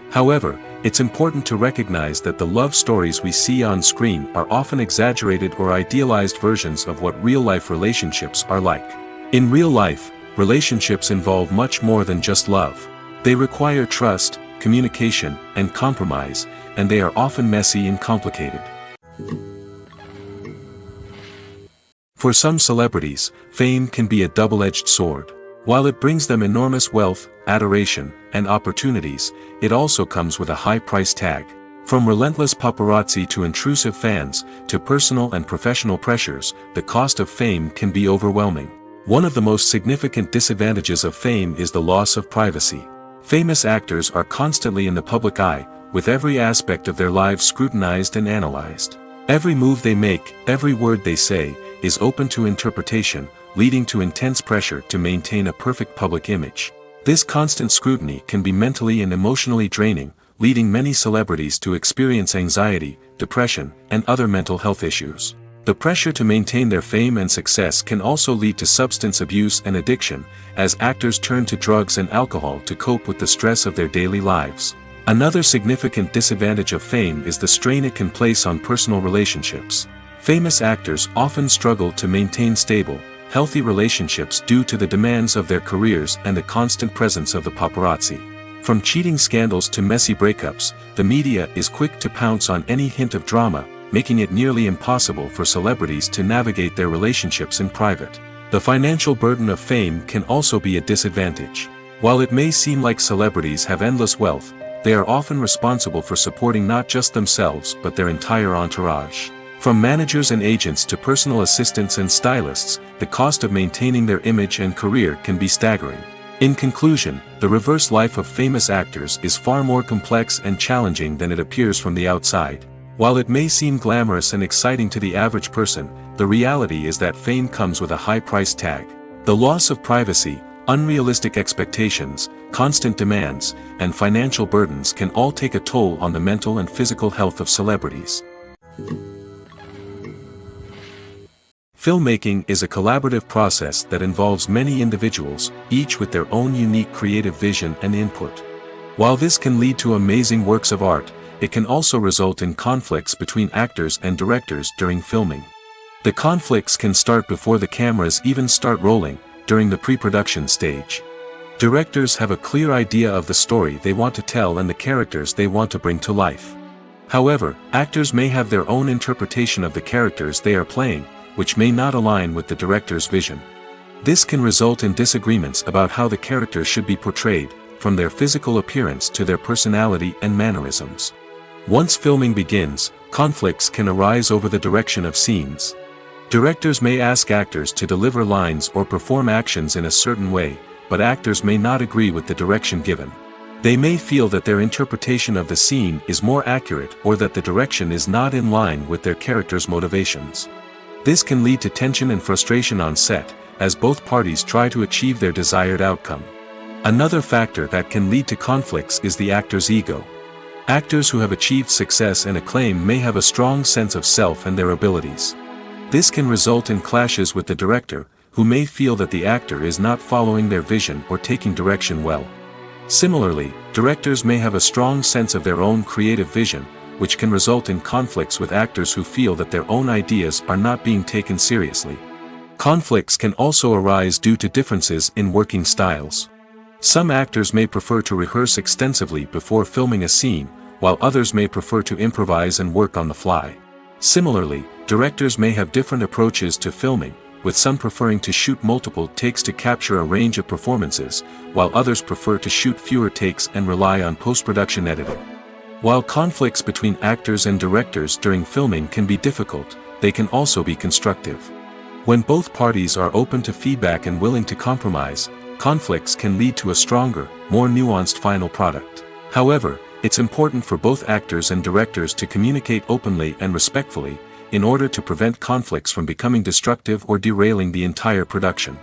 However, it's important to recognize that the love stories we see on screen are often exaggerated or idealized versions of what real-life relationships are like. In real life, relationships involve much more than just love. They require trust, communication, and compromise, and they are often messy and complicated. For some celebrities, fame can be a double-edged sword. While it brings them enormous wealth, adoration, and opportunities, it also comes with a high price tag. From relentless paparazzi to intrusive fans, to personal and professional pressures, the cost of fame can be overwhelming. One of the most significant disadvantages of fame is the loss of privacy. Famous actors are constantly in the public eye, with every aspect of their lives scrutinized and analyzed. Every move they make, every word they say, is open to interpretation, leading to intense pressure to maintain a perfect public image. This constant scrutiny can be mentally and emotionally draining, leading many celebrities to experience anxiety, depression, and other mental health issues. The pressure to maintain their fame and success can also lead to substance abuse and addiction, as actors turn to drugs and alcohol to cope with the stress of their daily lives. Another significant disadvantage of fame is the strain it can place on personal relationships. Famous actors often struggle to maintain stable, healthy relationships due to the demands of their careers and the constant presence of the paparazzi. From cheating scandals to messy breakups, the media is quick to pounce on any hint of drama, making it nearly impossible for celebrities to navigate their relationships in private. The financial burden of fame can also be a disadvantage. While it may seem like celebrities have endless wealth, they are often responsible for supporting not just themselves but their entire entourage. From managers and agents to personal assistants and stylists, the cost of maintaining their image and career can be staggering. In conclusion, the reverse life of famous actors is far more complex and challenging than it appears from the outside. While it may seem glamorous and exciting to the average person, the reality is that fame comes with a high price tag. The loss of privacy, unrealistic expectations, constant demands, and financial burdens can all take a toll on the mental and physical health of celebrities. Filmmaking is a collaborative process that involves many individuals, each with their own unique creative vision and input. While this can lead to amazing works of art, it can also result in conflicts between actors and directors during filming. The conflicts can start before the cameras even start rolling, during the pre-production stage. Directors have a clear idea of the story they want to tell and the characters they want to bring to life. However, actors may have their own interpretation of the characters they are playing, which may not align with the director's vision. This can result in disagreements about how the characters should be portrayed, from their physical appearance to their personality and mannerisms. Once filming begins, conflicts can arise over the direction of scenes. Directors may ask actors to deliver lines or perform actions in a certain way, but actors may not agree with the direction given. They may feel that their interpretation of the scene is more accurate or that the direction is not in line with their character's motivations. This can lead to tension and frustration on set, as both parties try to achieve their desired outcome. Another factor that can lead to conflicts is the actor's ego. Actors who have achieved success and acclaim may have a strong sense of self and their abilities. This can result in clashes with the director, who may feel that the actor is not following their vision or taking direction well. Similarly, directors may have a strong sense of their own creative vision, which can result in conflicts with actors who feel that their own ideas are not being taken seriously. Conflicts can also arise due to differences in working styles. Some actors may prefer to rehearse extensively before filming a scene, while others may prefer to improvise and work on the fly. Similarly, directors may have different approaches to filming, with some preferring to shoot multiple takes to capture a range of performances, while others prefer to shoot fewer takes and rely on post-production editing. While conflicts between actors and directors during filming can be difficult, they can also be constructive. When both parties are open to feedback and willing to compromise, conflicts can lead to a stronger, more nuanced final product. However, it's important for both actors and directors to communicate openly and respectfully, in order to prevent conflicts from becoming destructive or derailing the entire production.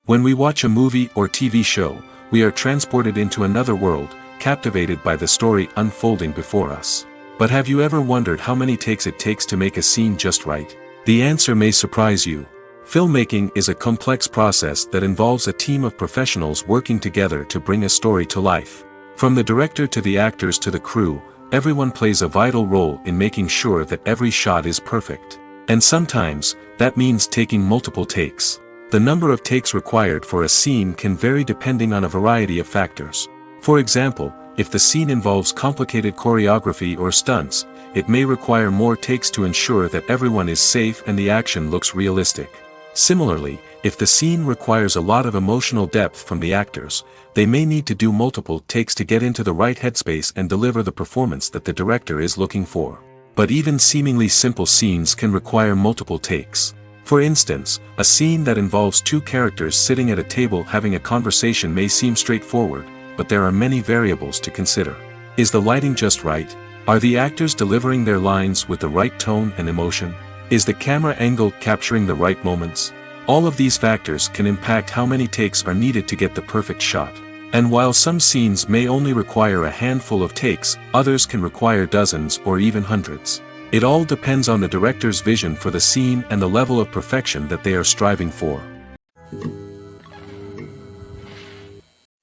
When we watch a movie or TV show, we are transported into another world, captivated by the story unfolding before us. But have you ever wondered how many takes it takes to make a scene just right? The answer may surprise you. Filmmaking is a complex process that involves a team of professionals working together to bring a story to life. From the director to the actors to the crew, everyone plays a vital role in making sure that every shot is perfect. And sometimes, that means taking multiple takes. The number of takes required for a scene can vary depending on a variety of factors. For example, if the scene involves complicated choreography or stunts, it may require more takes to ensure that everyone is safe and the action looks realistic. Similarly, if the scene requires a lot of emotional depth from the actors, they may need to do multiple takes to get into the right headspace and deliver the performance that the director is looking for. But even seemingly simple scenes can require multiple takes. For instance, a scene that involves two characters sitting at a table having a conversation may seem straightforward, but there are many variables to consider. Is the lighting just right? Are the actors delivering their lines with the right tone and emotion? Is the camera angle capturing the right moments? All of these factors can impact how many takes are needed to get the perfect shot. And while some scenes may only require a handful of takes, others can require dozens or even hundreds. It all depends on the director's vision for the scene and the level of perfection that they are striving for.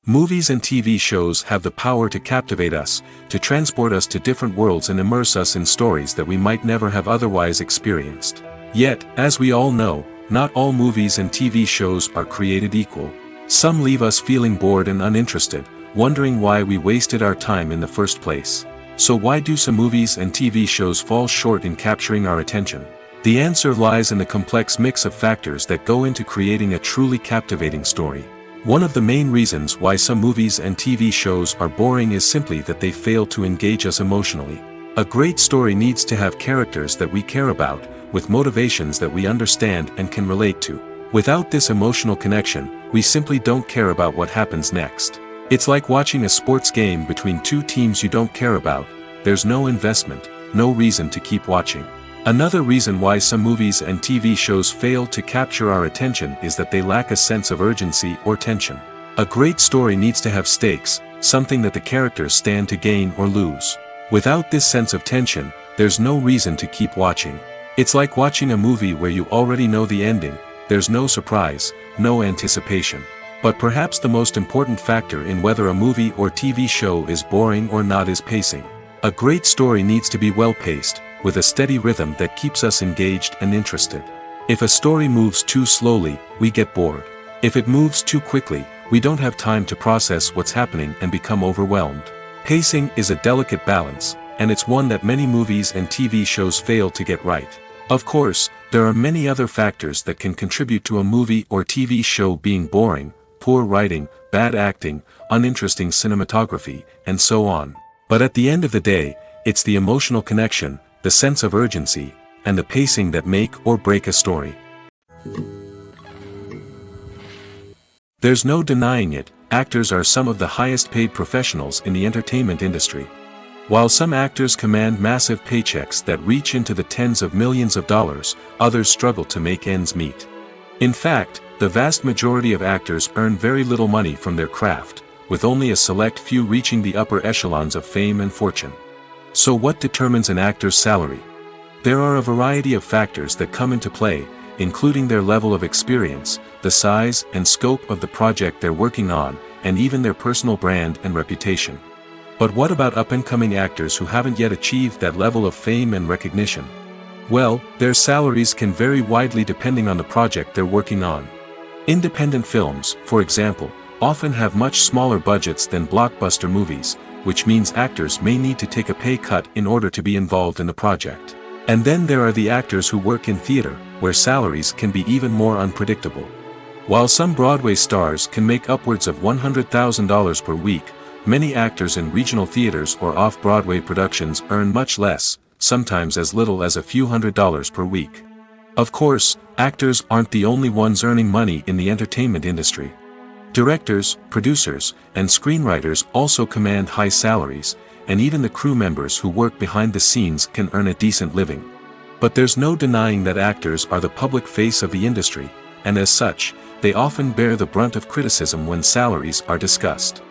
Movies and TV shows have the power to captivate us, to transport us to different worlds and immerse us in stories that we might never have otherwise experienced. Yet, as we all know, not all movies and TV shows are created equal. Some leave us feeling bored and uninterested, wondering why we wasted our time in the first place. So why do some movies and TV shows fall short in capturing our attention? The answer lies in the complex mix of factors that go into creating a truly captivating story. One of the main reasons why some movies and TV shows are boring is simply that they fail to engage us emotionally. A great story needs to have characters that we care about, with motivations that we understand and can relate to. Without this emotional connection, we simply don't care about what happens next. It's like watching a sports game between two teams you don't care about. There's no investment, no reason to keep watching. Another reason why some movies and TV shows fail to capture our attention is that they lack a sense of urgency or tension. A great story needs to have stakes, something that the characters stand to gain or lose. Without this sense of tension, there's no reason to keep watching. It's like watching a movie where you already know the ending. There's no surprise, no anticipation. But perhaps the most important factor in whether a movie or TV show is boring or not is pacing. A great story needs to be well-paced, with a steady rhythm that keeps us engaged and interested. If a story moves too slowly, we get bored. If it moves too quickly, we don't have time to process what's happening and become overwhelmed. Pacing is a delicate balance, and it's one that many movies and TV shows fail to get right. Of course, there are many other factors that can contribute to a movie or TV show being boring: poor writing, bad acting, uninteresting cinematography, and so on. But at the end of the day, it's the emotional connection, the sense of urgency, and the pacing that make or break a story. There's no denying it, actors are some of the highest paid professionals in the entertainment industry. While some actors command massive paychecks that reach into the tens of millions of dollars, others struggle to make ends meet. In fact, the vast majority of actors earn very little money from their craft, with only a select few reaching the upper echelons of fame and fortune. So what determines an actor's salary? There are a variety of factors that come into play, including their level of experience, the size and scope of the project they're working on, and even their personal brand and reputation. But what about up-and-coming actors who haven't yet achieved that level of fame and recognition? Well, their salaries can vary widely depending on the project they're working on. Independent films, for example, often have much smaller budgets than blockbuster movies, which means actors may need to take a pay cut in order to be involved in the project. And then there are the actors who work in theater, where salaries can be even more unpredictable. While some Broadway stars can make upwards of $100,000 per week, many actors in regional theaters or off-Broadway productions earn much less, sometimes as little as a few $100s per week. Of course, actors aren't the only ones earning money in the entertainment industry. Directors, producers, and screenwriters also command high salaries, and even the crew members who work behind the scenes can earn a decent living. But there's no denying that actors are the public face of the industry, and as such, they often bear the brunt of criticism when salaries are discussed.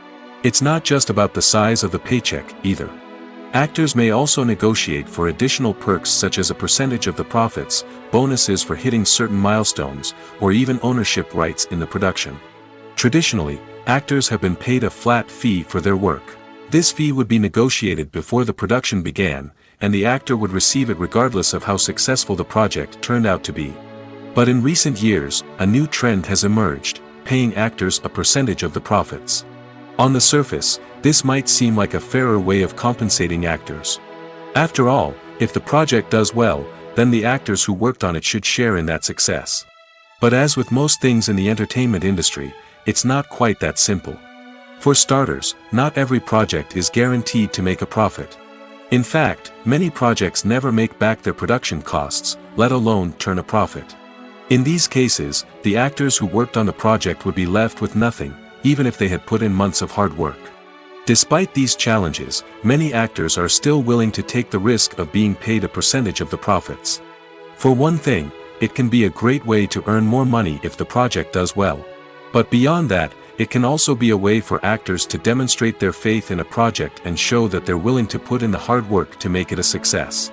It's not just about the size of the paycheck, either. Actors may also negotiate for additional perks such as a percentage of the profits, bonuses for hitting certain milestones, or even ownership rights in the production. Traditionally, actors have been paid a flat fee for their work. This fee would be negotiated before the production began, and the actor would receive it regardless of how successful the project turned out to be. But in recent years, a new trend has emerged, paying actors a percentage of the profits. On the surface, this might seem like a fairer way of compensating actors. After all, if the project does well, then the actors who worked on it should share in that success. But as with most things in the entertainment industry, it's not quite that simple. For starters, not every project is guaranteed to make a profit. In fact, many projects never make back their production costs, let alone turn a profit. In these cases, the actors who worked on the project would be left with nothing, even if they had put in months of hard work. Despite these challenges, many actors are still willing to take the risk of being paid a percentage of the profits. For one thing, it can be a great way to earn more money if the project does well. But beyond that, it can also be a way for actors to demonstrate their faith in a project and show that they're willing to put in the hard work to make it a success.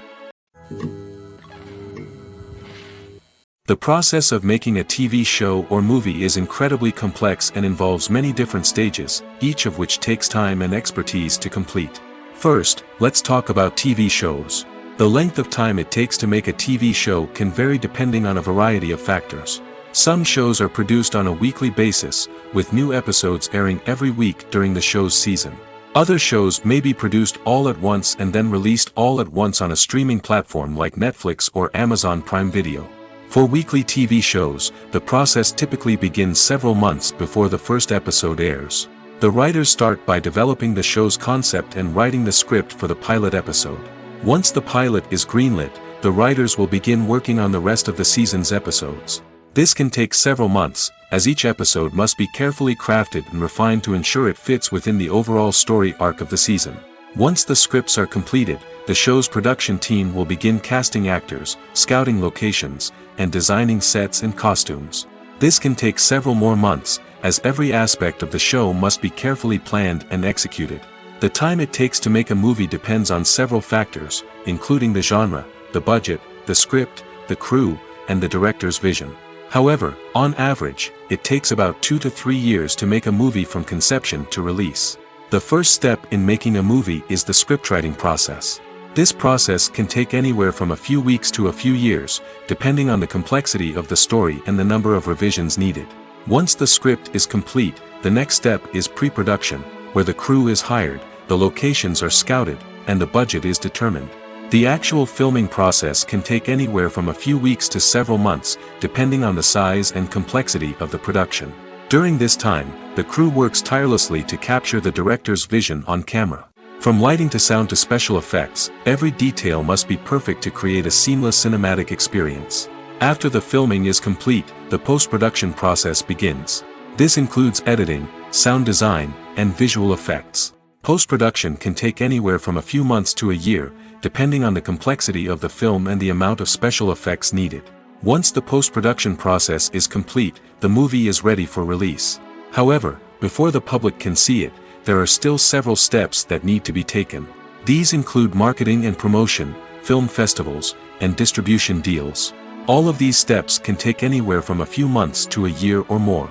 The process of making a TV show or movie is incredibly complex and involves many different stages, each of which takes time and expertise to complete. First, let's talk about TV shows. The length of time it takes to make a TV show can vary depending on a variety of factors. Some shows are produced on a weekly basis, with new episodes airing every week during the show's season. Other shows may be produced all at once and then released all at once on a streaming platform like Netflix or Amazon Prime Video. For weekly TV shows, the process typically begins several months before the first episode airs. The writers start by developing the show's concept and writing the script for the pilot episode. Once the pilot is greenlit, the writers will begin working on the rest of the season's episodes. This can take several months, as each episode must be carefully crafted and refined to ensure it fits within the overall story arc of the season. Once the scripts are completed, the show's production team will begin casting actors, scouting locations, and designing sets and costumes. This can take several more months, as every aspect of the show must be carefully planned and executed. The time it takes to make a movie depends on several factors, including the genre, the budget, the script, the crew, and the director's vision. However, on average, it takes about 2 to 3 years to make a movie from conception to release. The first step in making a movie is the scriptwriting process. This process can take anywhere from a few weeks to a few years, depending on the complexity of the story and the number of revisions needed. Once the script is complete, the next step is pre-production, where the crew is hired, the locations are scouted, and the budget is determined. The actual filming process can take anywhere from a few weeks to several months, depending on the size and complexity of the production. During this time, the crew works tirelessly to capture the director's vision on camera. From lighting to sound to special effects, every detail must be perfect to create a seamless cinematic experience. After the filming is complete, the post-production process begins. This includes editing, sound design, and visual effects. Post-production can take anywhere from a few months to a year, depending on the complexity of the film and the amount of special effects needed. Once the post-production process is complete, the movie is ready for release. However, before the public can see it, there are still several steps that need to be taken. These include marketing and promotion, film festivals, and distribution deals. All of these steps can take anywhere from a few months to a year or more.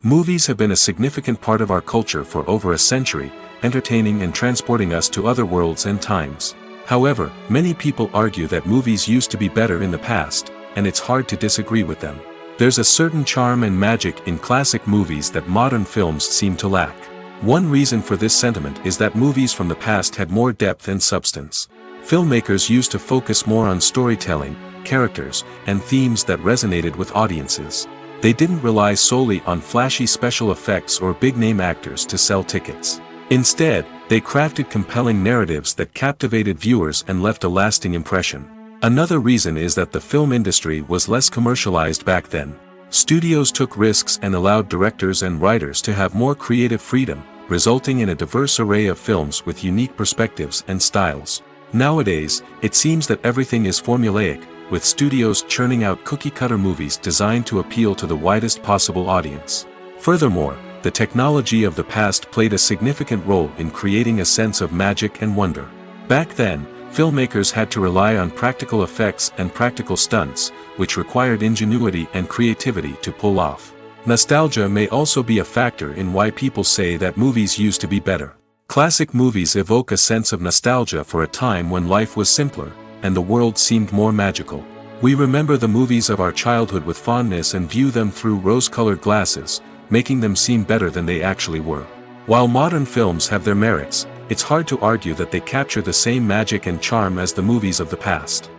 Movies have been a significant part of our culture for over a century, entertaining and transporting us to other worlds and times. However, many people argue that movies used to be better in the past, and it's hard to disagree with them. There's a certain charm and magic in classic movies that modern films seem to lack. One reason for this sentiment is that movies from the past had more depth and substance. Filmmakers used to focus more on storytelling, characters, and themes that resonated with audiences. They didn't rely solely on flashy special effects or big-name actors to sell tickets. Instead, They crafted compelling narratives that captivated viewers and left a lasting impression. Another reason is that the film industry was less commercialized back then. Studios took risks and allowed directors and writers to have more creative freedom, resulting in a diverse array of films with unique perspectives and styles. Nowadays, it seems that everything is formulaic, with studios churning out cookie-cutter movies designed to appeal to the widest possible audience. Furthermore, the technology of the past played a significant role in creating a sense of magic and wonder. Back then, filmmakers had to rely on practical effects and practical stunts, which required ingenuity and creativity to pull off. Nostalgia may also be a factor in why people say that movies used to be better. Classic movies evoke a sense of nostalgia for a time when life was simpler, and the world seemed more magical. We remember the movies of our childhood with fondness and view them through rose-colored glasses, making them seem better than they actually were. While modern films have their merits, it's hard to argue that they capture the same magic and charm as the movies of the past.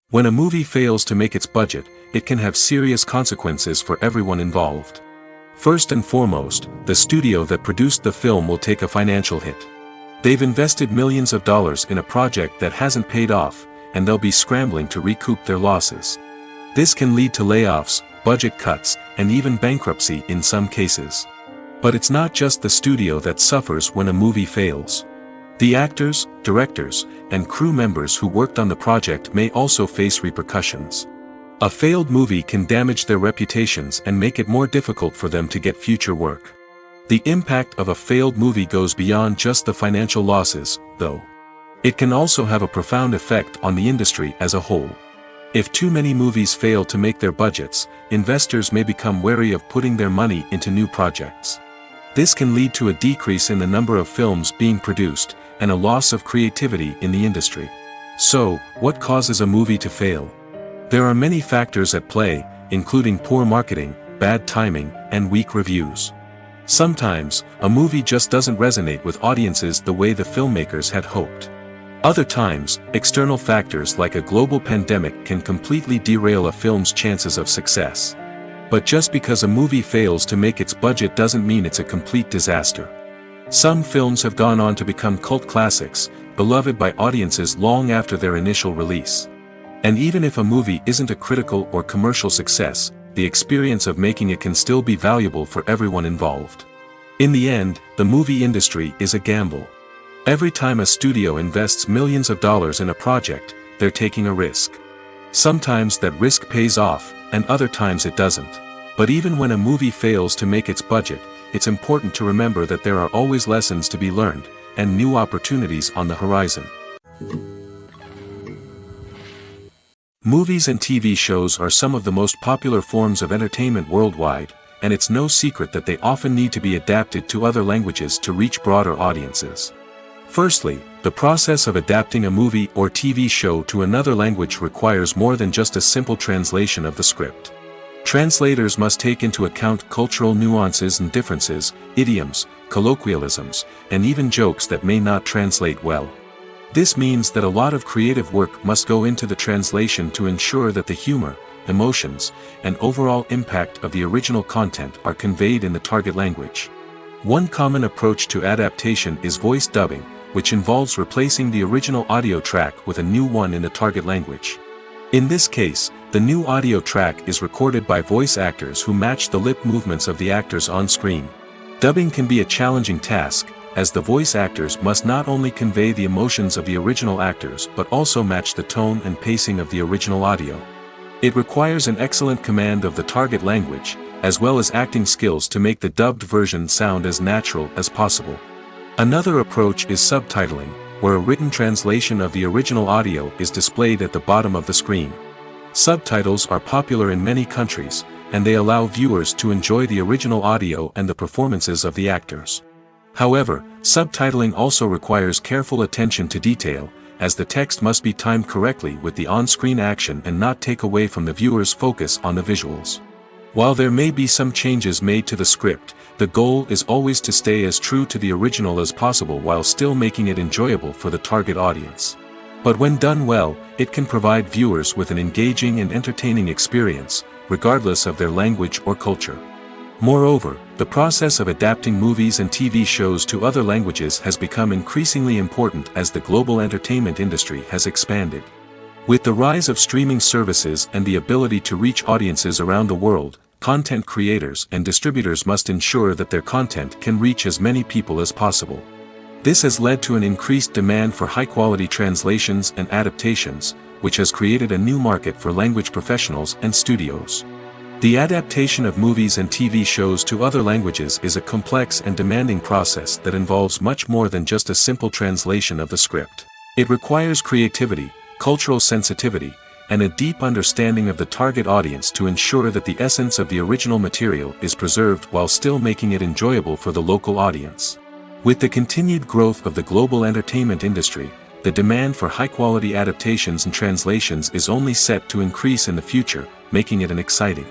When a movie fails to make its budget, it can have serious consequences for everyone involved. First and foremost, the studio that produced the film will take a financial hit. They've invested millions of dollars in a project that hasn't paid off, and they'll be scrambling to recoup their losses. This can lead to layoffs, budget cuts, and even bankruptcy in some cases. But it's not just the studio that suffers when a movie fails. The actors, directors, and crew members who worked on the project may also face repercussions. A failed movie can damage their reputations and make it more difficult for them to get future work. The impact of a failed movie goes beyond just the financial losses, though. It can also have a profound effect on the industry as a whole. If too many movies fail to make their budgets, investors may become wary of putting their money into new projects. This can lead to a decrease in the number of films being produced, and a loss of creativity in the industry. So, what causes a movie to fail? There are many factors at play, including poor marketing, bad timing, and weak reviews. Sometimes, a movie just doesn't resonate with audiences the way the filmmakers had hoped. Other times, external factors like a global pandemic can completely derail a film's chances of success. But just because a movie fails to make its budget doesn't mean it's a complete disaster. Some films have gone on to become cult classics, beloved by audiences long after their initial release. And even if a movie isn't a critical or commercial success, the experience of making it can still be valuable for everyone involved. In the end, the movie industry is a gamble. Every time a studio invests millions of dollars in a project, they're taking a risk. Sometimes that risk pays off, and other times it doesn't. But even when a movie fails to make its budget, it's important to remember that there are always lessons to be learned, and new opportunities on the horizon. Movies and TV shows are some of the most popular forms of entertainment worldwide, and it's no secret that they often need to be adapted to other languages to reach broader audiences. Firstly, the process of adapting a movie or TV show to another language requires more than just a simple translation of the script. Translators must take into account cultural nuances and differences, idioms, colloquialisms, and even jokes that may not translate well. This means that a lot of creative work must go into the translation to ensure that the humor, emotions, and overall impact of the original content are conveyed in the target language. One common approach to adaptation is voice dubbing, which involves replacing the original audio track with a new one in the target language. In this case, the new audio track is recorded by voice actors who match the lip movements of the actors on screen. Dubbing can be a challenging task, as the voice actors must not only convey the emotions of the original actors but also match the tone and pacing of the original audio. It requires an excellent command of the target language, as well as acting skills to make the dubbed version sound as natural as possible. Another approach is subtitling, where a written translation of the original audio is displayed at the bottom of the screen. Subtitles are popular in many countries, and they allow viewers to enjoy the original audio and the performances of the actors. However, subtitling also requires careful attention to detail, as the text must be timed correctly with the on-screen action and not take away from the viewer's focus on the visuals. While there may be some changes made to the script, the goal is always to stay as true to the original as possible while still making it enjoyable for the target audience. But when done well, it can provide viewers with an engaging and entertaining experience, regardless of their language or culture. Moreover, the process of adapting movies and TV shows to other languages has become increasingly important as the global entertainment industry has expanded. With the rise of streaming services and the ability to reach audiences around the world, content creators and distributors must ensure that their content can reach as many people as possible. This has led to an increased demand for high-quality translations and adaptations, which has created a new market for language professionals and studios. The adaptation of movies and TV shows to other languages is a complex and demanding process that involves much more than just a simple translation of the script. It requires creativity, cultural sensitivity, and a deep understanding of the target audience to ensure that the essence of the original material is preserved while still making it enjoyable for the local audience. With the continued growth of the global entertainment industry, the demand for high-quality adaptations and translations is only set to increase in the future, making it an exciting.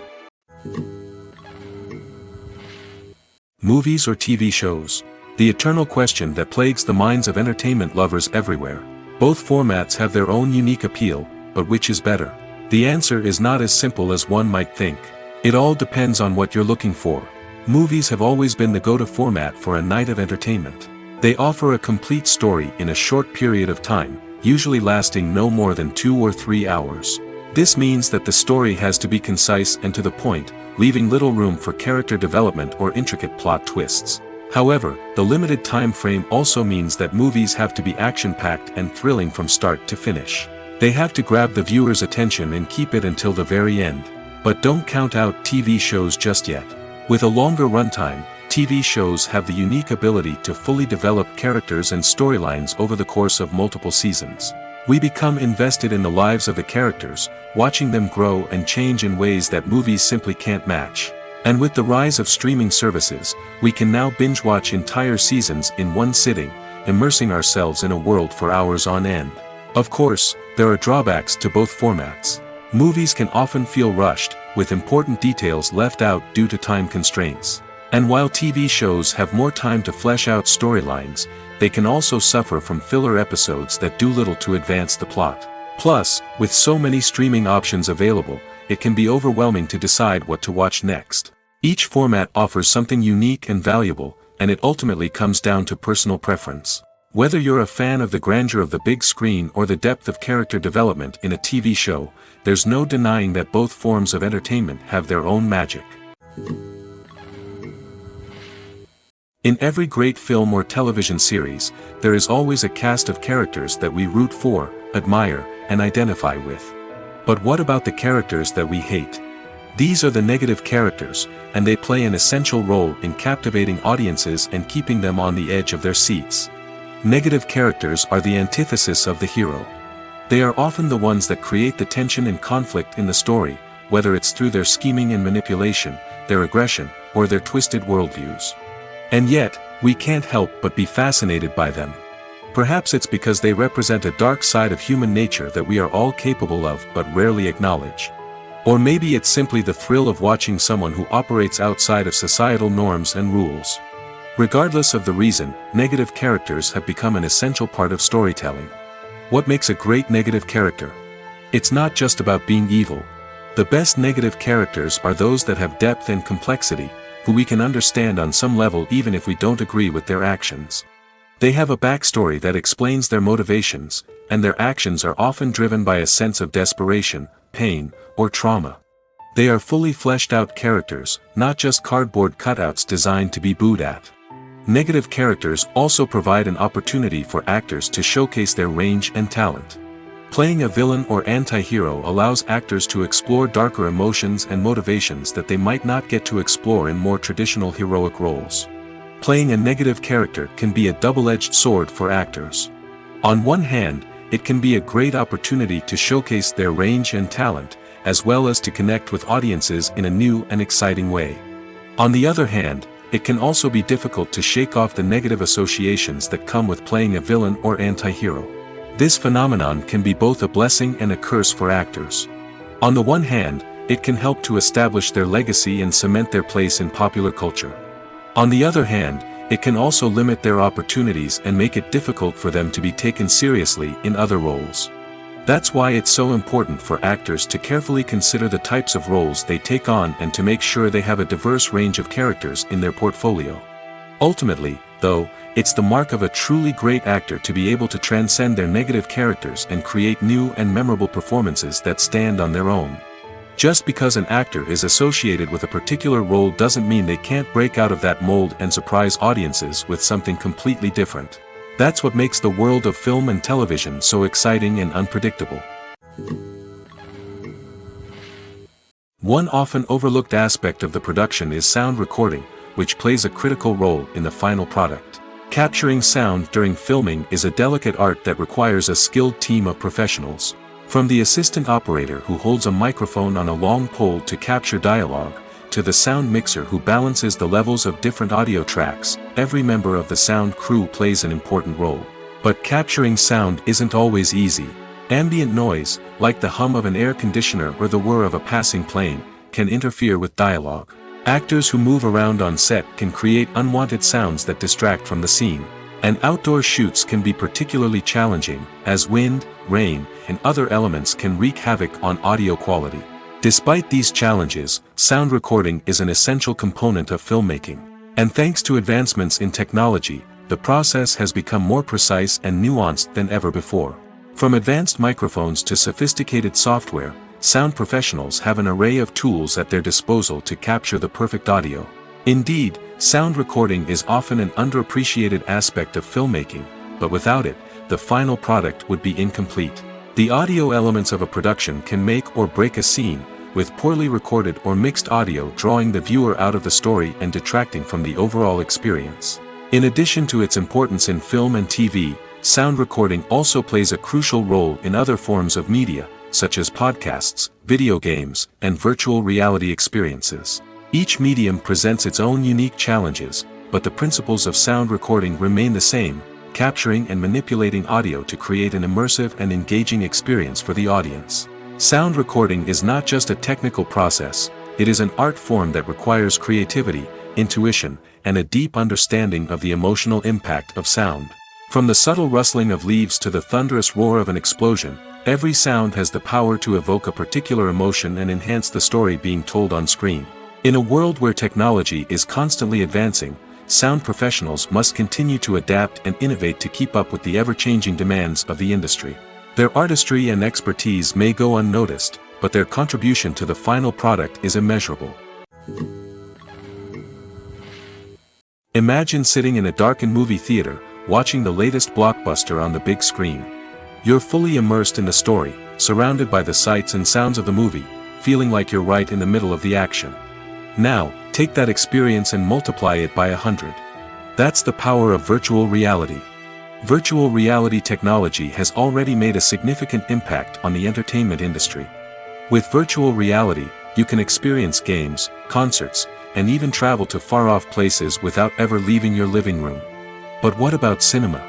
Movies or TV shows? The eternal question that plagues the minds of entertainment lovers everywhere. Both formats have their own unique appeal, but which is better? The answer is not as simple as one might think. It all depends on what you're looking for. Movies have always been the go-to format for a night of entertainment. They offer a complete story in a short period of time, usually lasting no more than 2 or 3 hours. This means that the story has to be concise and to the point, leaving little room for character development or intricate plot twists. However, the limited time frame also means that movies have to be action-packed and thrilling from start to finish. They have to grab the viewer's attention and keep it until the very end. But don't count out TV shows just yet. With a longer runtime, TV shows have the unique ability to fully develop characters and storylines over the course of multiple seasons. We become invested in the lives of the characters, watching them grow and change in ways that movies simply can't match. And with the rise of streaming services, we can now binge-watch entire seasons in one sitting, immersing ourselves in a world for hours on end. Of course, there are drawbacks to both formats. Movies can often feel rushed, with important details left out due to time constraints. And while TV shows have more time to flesh out storylines, they can also suffer from filler episodes that do little to advance the plot. Plus, with so many streaming options available, it can be overwhelming to decide what to watch next. Each format offers something unique and valuable, and it ultimately comes down to personal preference. Whether you're a fan of the grandeur of the big screen or the depth of character development in a TV show, there's no denying that both forms of entertainment have their own magic. In every great film or television series, there is always a cast of characters that we root for, admire, and identify with. But what about the characters that we hate? These are the negative characters, and they play an essential role in captivating audiences and keeping them on the edge of their seats. Negative characters are the antithesis of the hero. They are often the ones that create the tension and conflict in the story, whether it's through their scheming and manipulation, their aggression, or their twisted worldviews. And yet, we can't help but be fascinated by them. Perhaps it's because they represent a dark side of human nature that we are all capable of but rarely acknowledge. Or maybe it's simply the thrill of watching someone who operates outside of societal norms and rules. Regardless of the reason, negative characters have become an essential part of storytelling. What makes a great negative character? It's not just about being evil. The best negative characters are those that have depth and complexity, who we can understand on some level even if we don't agree with their actions. They have a backstory that explains their motivations, and their actions are often driven by a sense of desperation, pain, or trauma. They are fully fleshed out characters, not just cardboard cutouts designed to be booed at. Negative characters also provide an opportunity for actors to showcase their range and talent. Playing a villain or anti-hero allows actors to explore darker emotions and motivations that they might not get to explore in more traditional heroic roles. Playing a negative character can be a double-edged sword for actors. On one hand, it can be a great opportunity to showcase their range and talent, as well as to connect with audiences in a new and exciting way. On the other hand, it can also be difficult to shake off the negative associations that come with playing a villain or anti-hero. This phenomenon can be both a blessing and a curse for actors. On the one hand, it can help to establish their legacy and cement their place in popular culture. On the other hand, it can also limit their opportunities and make it difficult for them to be taken seriously in other roles. That's why it's so important for actors to carefully consider the types of roles they take on and to make sure they have a diverse range of characters in their portfolio. Ultimately, though, it's the mark of a truly great actor to be able to transcend their negative characters and create new and memorable performances that stand on their own. Just because an actor is associated with a particular role doesn't mean they can't break out of that mold and surprise audiences with something completely different. That's what makes the world of film and television so exciting and unpredictable. One often overlooked aspect of the production is sound recording, which plays a critical role in the final product. Capturing sound during filming is a delicate art that requires a skilled team of professionals. From the assistant operator who holds a microphone on a long pole to capture dialogue, to the sound mixer who balances the levels of different audio tracks, every member of the sound crew plays an important role. But capturing sound isn't always easy. Ambient noise, like the hum of an air conditioner or the whir of a passing plane, can interfere with dialogue. Actors who move around on set can create unwanted sounds that distract from the scene. And outdoor shoots can be particularly challenging, as wind, rain, and other elements can wreak havoc on audio quality. Despite these challenges, sound recording is an essential component of filmmaking. And thanks to advancements in technology, the process has become more precise and nuanced than ever before. From advanced microphones to sophisticated software, sound professionals have an array of tools at their disposal to capture the perfect audio. Indeed, sound recording is often an underappreciated aspect of filmmaking, but without it, the final product would be incomplete. The audio elements of a production can make or break a scene, with poorly recorded or mixed audio drawing the viewer out of the story and detracting from the overall experience. In addition to its importance in film and TV, sound recording also plays a crucial role in other forms of media, such as podcasts, video games, and virtual reality experiences. Each medium presents its own unique challenges, but the principles of sound recording remain the same, capturing and manipulating audio to create an immersive and engaging experience for the audience. Sound recording is not just a technical process, it is an art form that requires creativity, intuition, and a deep understanding of the emotional impact of sound. From the subtle rustling of leaves to the thunderous roar of an explosion, every sound has the power to evoke a particular emotion and enhance the story being told on screen. In a world where technology is constantly advancing, sound professionals must continue to adapt and innovate to keep up with the ever-changing demands of the industry. Their artistry and expertise may go unnoticed, but their contribution to the final product is immeasurable. Imagine sitting in a darkened movie theater, watching the latest blockbuster on the big screen. You're fully immersed in the story, surrounded by the sights and sounds of the movie, feeling like you're right in the middle of the action. Now, take that experience and multiply it by 100. That's the power of virtual reality. Virtual reality technology has already made a significant impact on the entertainment industry. With virtual reality, you can experience games, concerts, and even travel to far-off places without ever leaving your living room. But what about cinema?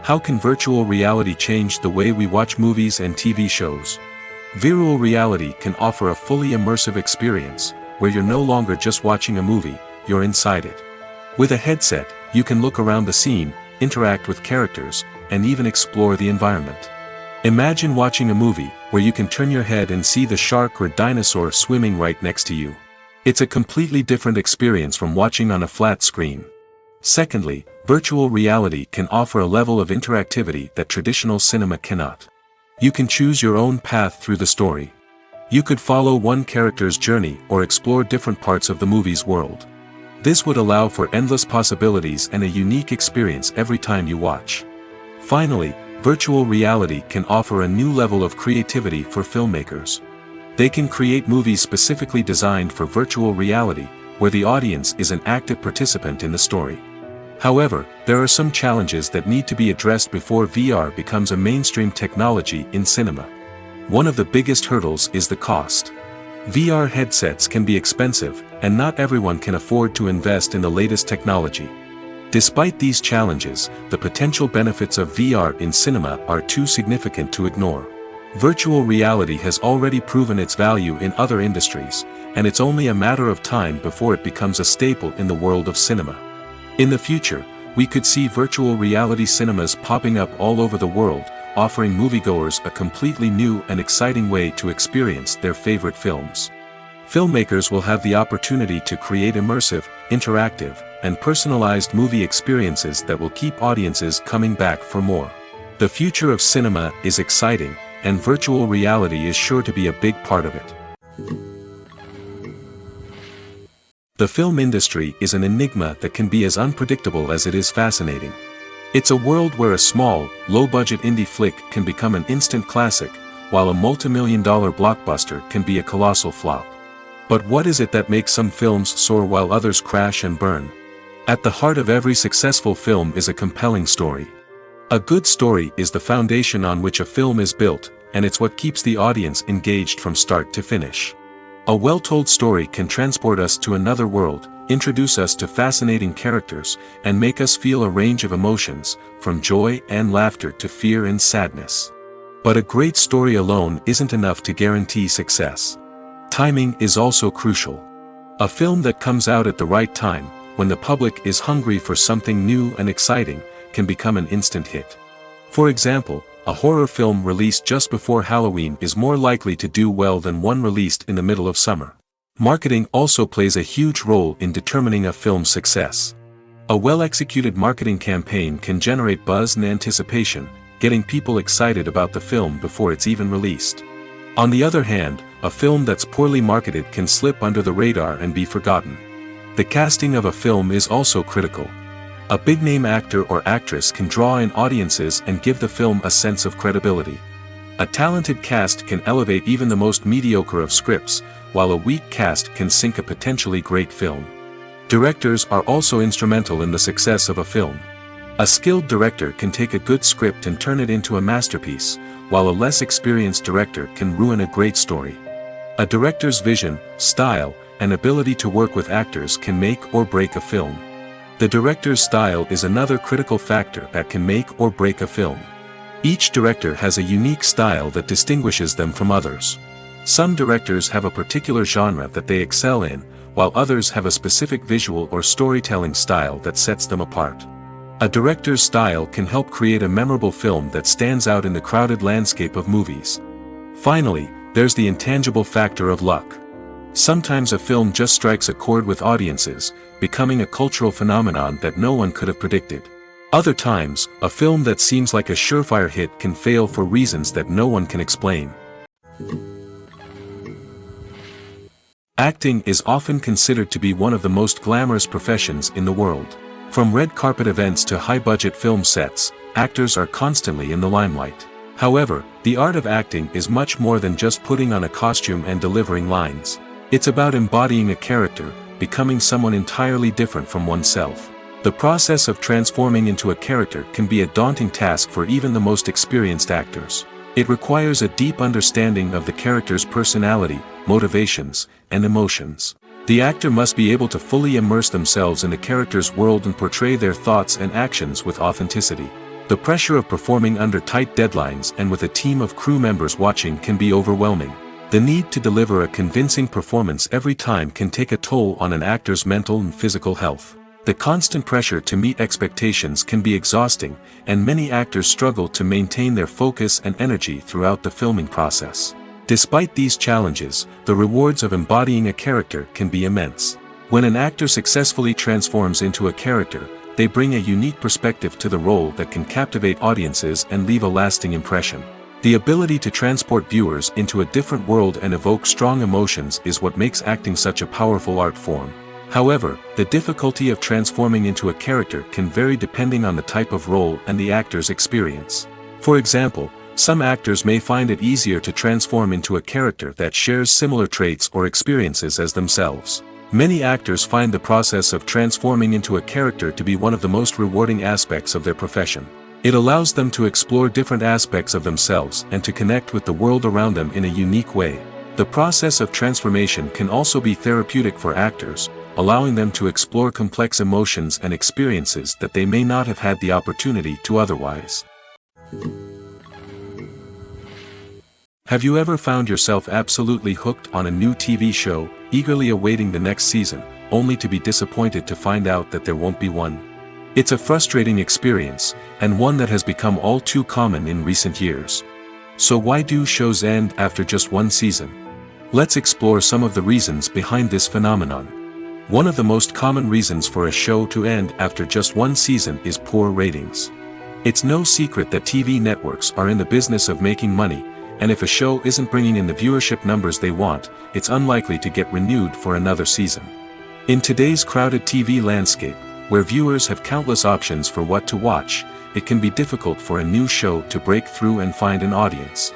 How can virtual reality change the way we watch movies and TV shows? Virtual reality can offer a fully immersive experience, where you're no longer just watching a movie, you're inside it. With a headset, you can look around the scene, interact with characters, and even explore the environment. Imagine watching a movie, where you can turn your head and see the shark or dinosaur swimming right next to you. It's a completely different experience from watching on a flat screen. Secondly, virtual reality can offer a level of interactivity that traditional cinema cannot. You can choose your own path through the story. You could follow one character's journey or explore different parts of the movie's world. This would allow for endless possibilities and a unique experience every time you watch. Finally, virtual reality can offer a new level of creativity for filmmakers. They can create movies specifically designed for virtual reality, where the audience is an active participant in the story. However, there are some challenges that need to be addressed before VR becomes a mainstream technology in cinema. One of the biggest hurdles is the cost. VR headsets can be expensive, and not everyone can afford to invest in the latest technology. Despite these challenges, the potential benefits of VR in cinema are too significant to ignore. Virtual reality has already proven its value in other industries, and it's only a matter of time before it becomes a staple in the world of cinema. In the future, we could see virtual reality cinemas popping up all over the world, offering moviegoers a completely new and exciting way to experience their favorite films. Filmmakers will have the opportunity to create immersive, interactive, and personalized movie experiences that will keep audiences coming back for more. The future of cinema is exciting, and virtual reality is sure to be a big part of it. The film industry is an enigma that can be as unpredictable as it is fascinating. It's a world where a small, low-budget indie flick can become an instant classic, while a multi-million-dollar blockbuster can be a colossal flop. But what is it that makes some films soar while others crash and burn? At the heart of every successful film is a compelling story. A good story is the foundation on which a film is built, and it's what keeps the audience engaged from start to finish. A well-told story can transport us to another world, introduce us to fascinating characters, and make us feel a range of emotions, from joy and laughter to fear and sadness. But a great story alone isn't enough to guarantee success. Timing is also crucial. A film that comes out at the right time, when the public is hungry for something new and exciting, can become an instant hit. For example, a horror film released just before Halloween is more likely to do well than one released in the middle of summer. Marketing also plays a huge role in determining a film's success. A well-executed marketing campaign can generate buzz and anticipation, getting people excited about the film before it's even released. On the other hand, a film that's poorly marketed can slip under the radar and be forgotten. The casting of a film is also critical. A big-name actor or actress can draw in audiences and give the film a sense of credibility. A talented cast can elevate even the most mediocre of scripts, while a weak cast can sink a potentially great film. Directors are also instrumental in the success of a film. A skilled director can take a good script and turn it into a masterpiece, while a less experienced director can ruin a great story. A director's vision, style, and ability to work with actors can make or break a film. The director's style is another critical factor that can make or break a film. Each director has a unique style that distinguishes them from others. Some directors have a particular genre that they excel in, while others have a specific visual or storytelling style that sets them apart. A director's style can help create a memorable film that stands out in the crowded landscape of movies. Finally, there's the intangible factor of luck. Sometimes a film just strikes a chord with audiences, becoming a cultural phenomenon that no one could have predicted. Other times, a film that seems like a surefire hit can fail for reasons that no one can explain. Acting is often considered to be one of the most glamorous professions in the world. From red carpet events to high-budget film sets, actors are constantly in the limelight. However, the art of acting is much more than just putting on a costume and delivering lines. It's about embodying a character, becoming someone entirely different from oneself. The process of transforming into a character can be a daunting task for even the most experienced actors. It requires a deep understanding of the character's personality, motivations, and emotions. The actor must be able to fully immerse themselves in the character's world and portray their thoughts and actions with authenticity. The pressure of performing under tight deadlines and with a team of crew members watching can be overwhelming. The need to deliver a convincing performance every time can take a toll on an actor's mental and physical health. The constant pressure to meet expectations can be exhausting, and many actors struggle to maintain their focus and energy throughout the filming process. Despite these challenges, the rewards of embodying a character can be immense. When an actor successfully transforms into a character, they bring a unique perspective to the role that can captivate audiences and leave a lasting impression. The ability to transport viewers into a different world and evoke strong emotions is what makes acting such a powerful art form. However, the difficulty of transforming into a character can vary depending on the type of role and the actor's experience. For example, some actors may find it easier to transform into a character that shares similar traits or experiences as themselves. Many actors find the process of transforming into a character to be one of the most rewarding aspects of their profession. It allows them to explore different aspects of themselves and to connect with the world around them in a unique way. The process of transformation can also be therapeutic for actors, allowing them to explore complex emotions and experiences that they may not have had the opportunity to otherwise. Have you ever found yourself absolutely hooked on a new TV show, eagerly awaiting the next season, only to be disappointed to find out that there won't be one? It's a frustrating experience, and one that has become all too common in recent years. So why do shows end after just one season? Let's explore some of the reasons behind this phenomenon. One of the most common reasons for a show to end after just one season is poor ratings. It's no secret that TV networks are in the business of making money, and if a show isn't bringing in the viewership numbers they want, it's unlikely to get renewed for another season. In today's crowded TV landscape, where viewers have countless options for what to watch, it can be difficult for a new show to break through and find an audience.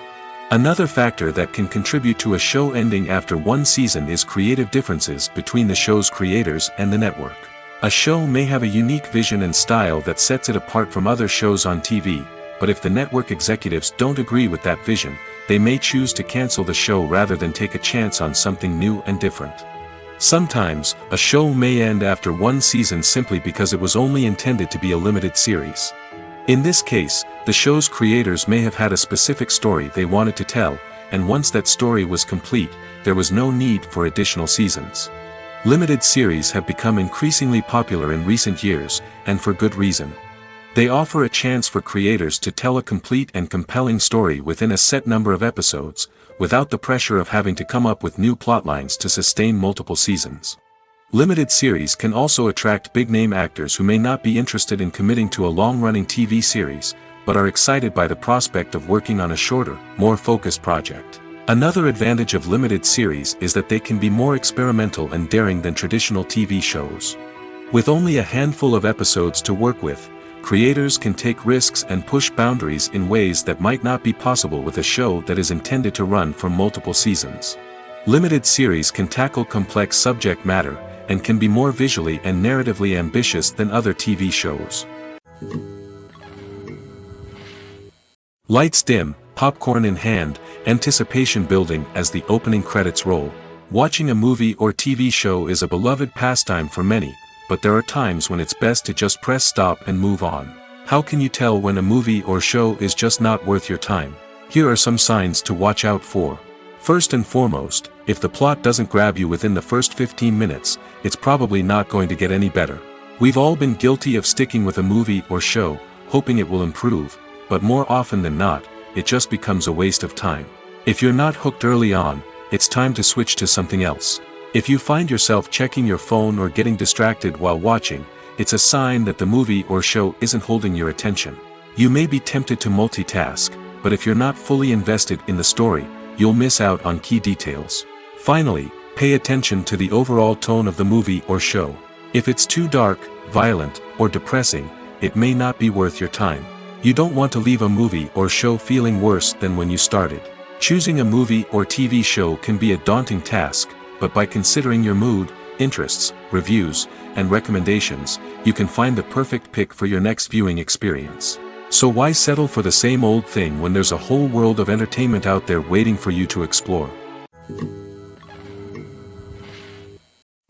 Another factor that can contribute to a show ending after one season is creative differences between the show's creators and the network. A show may have a unique vision and style that sets it apart from other shows on TV, but if the network executives don't agree with that vision, they may choose to cancel the show rather than take a chance on something new and different. Sometimes, a show may end after one season simply because it was only intended to be a limited series. In this case, the show's creators may have had a specific story they wanted to tell, and once that story was complete, there was no need for additional seasons. Limited series have become increasingly popular in recent years, and for good reason. They offer a chance for creators to tell a complete and compelling story within a set number of episodes, without the pressure of having to come up with new plotlines to sustain multiple seasons. Limited series can also attract big-name actors who may not be interested in committing to a long-running TV series, but are excited by the prospect of working on a shorter, more focused project. Another advantage of limited series is that they can be more experimental and daring than traditional TV shows. With only a handful of episodes to work with, creators can take risks and push boundaries in ways that might not be possible with a show that is intended to run for multiple seasons. Limited series can tackle complex subject matter, and can be more visually and narratively ambitious than other TV shows. Lights dim, popcorn in hand, anticipation building as the opening credits roll. Watching a movie or TV show is a beloved pastime for many, but there are times when it's best to just press stop and move on. How can you tell when a movie or show is just not worth your time? Here are some signs to watch out for. First and foremost, if the plot doesn't grab you within the first 15 minutes, it's probably not going to get any better. We've all been guilty of sticking with a movie or show, hoping it will improve, but more often than not, it just becomes a waste of time. If you're not hooked early on, it's time to switch to something else. If you find yourself checking your phone or getting distracted while watching, it's a sign that the movie or show isn't holding your attention. You may be tempted to multitask, but if you're not fully invested in the story, you'll miss out on key details. Finally, pay attention to the overall tone of the movie or show. If it's too dark, violent, or depressing, it may not be worth your time. You don't want to leave a movie or show feeling worse than when you started. Choosing a movie or TV show can be a daunting task, but by considering your mood, interests, reviews, and recommendations, you can find the perfect pick for your next viewing experience. So why settle for the same old thing when there's a whole world of entertainment out there waiting for you to explore?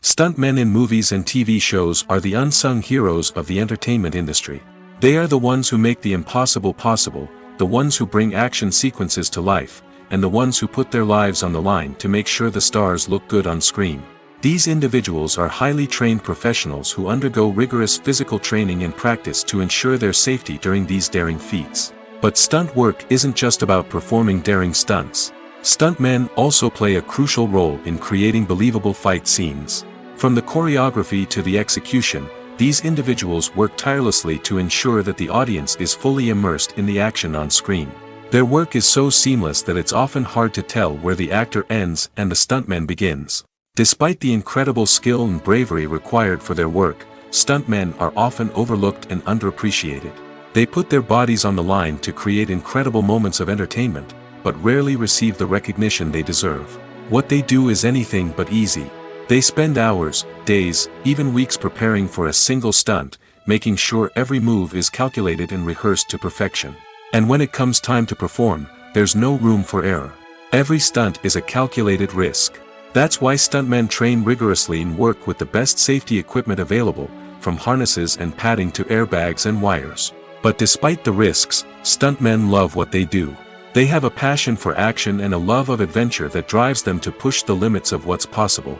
Stuntmen in movies and TV shows are the unsung heroes of the entertainment industry. They are the ones who make the impossible possible, the ones who bring action sequences to life, and the ones who put their lives on the line to make sure the stars look good on screen. These individuals are highly trained professionals who undergo rigorous physical training and practice to ensure their safety during these daring feats. But stunt work isn't just about performing daring stunts. Stuntmen also play a crucial role in creating believable fight scenes. From the choreography to the execution, these individuals work tirelessly to ensure that the audience is fully immersed in the action on screen. Their work is so seamless that it's often hard to tell where the actor ends and the stuntman begins. Despite the incredible skill and bravery required for their work, stuntmen are often overlooked and underappreciated. They put their bodies on the line to create incredible moments of entertainment, but rarely receive the recognition they deserve. What they do is anything but easy. They spend hours, days, even weeks preparing for a single stunt, making sure every move is calculated and rehearsed to perfection. And when it comes time to perform, there's no room for error. Every stunt is a calculated risk. That's why stuntmen train rigorously and work with the best safety equipment available, from harnesses and padding to airbags and wires. But despite the risks, stuntmen love what they do. They have a passion for action and a love of adventure that drives them to push the limits of what's possible.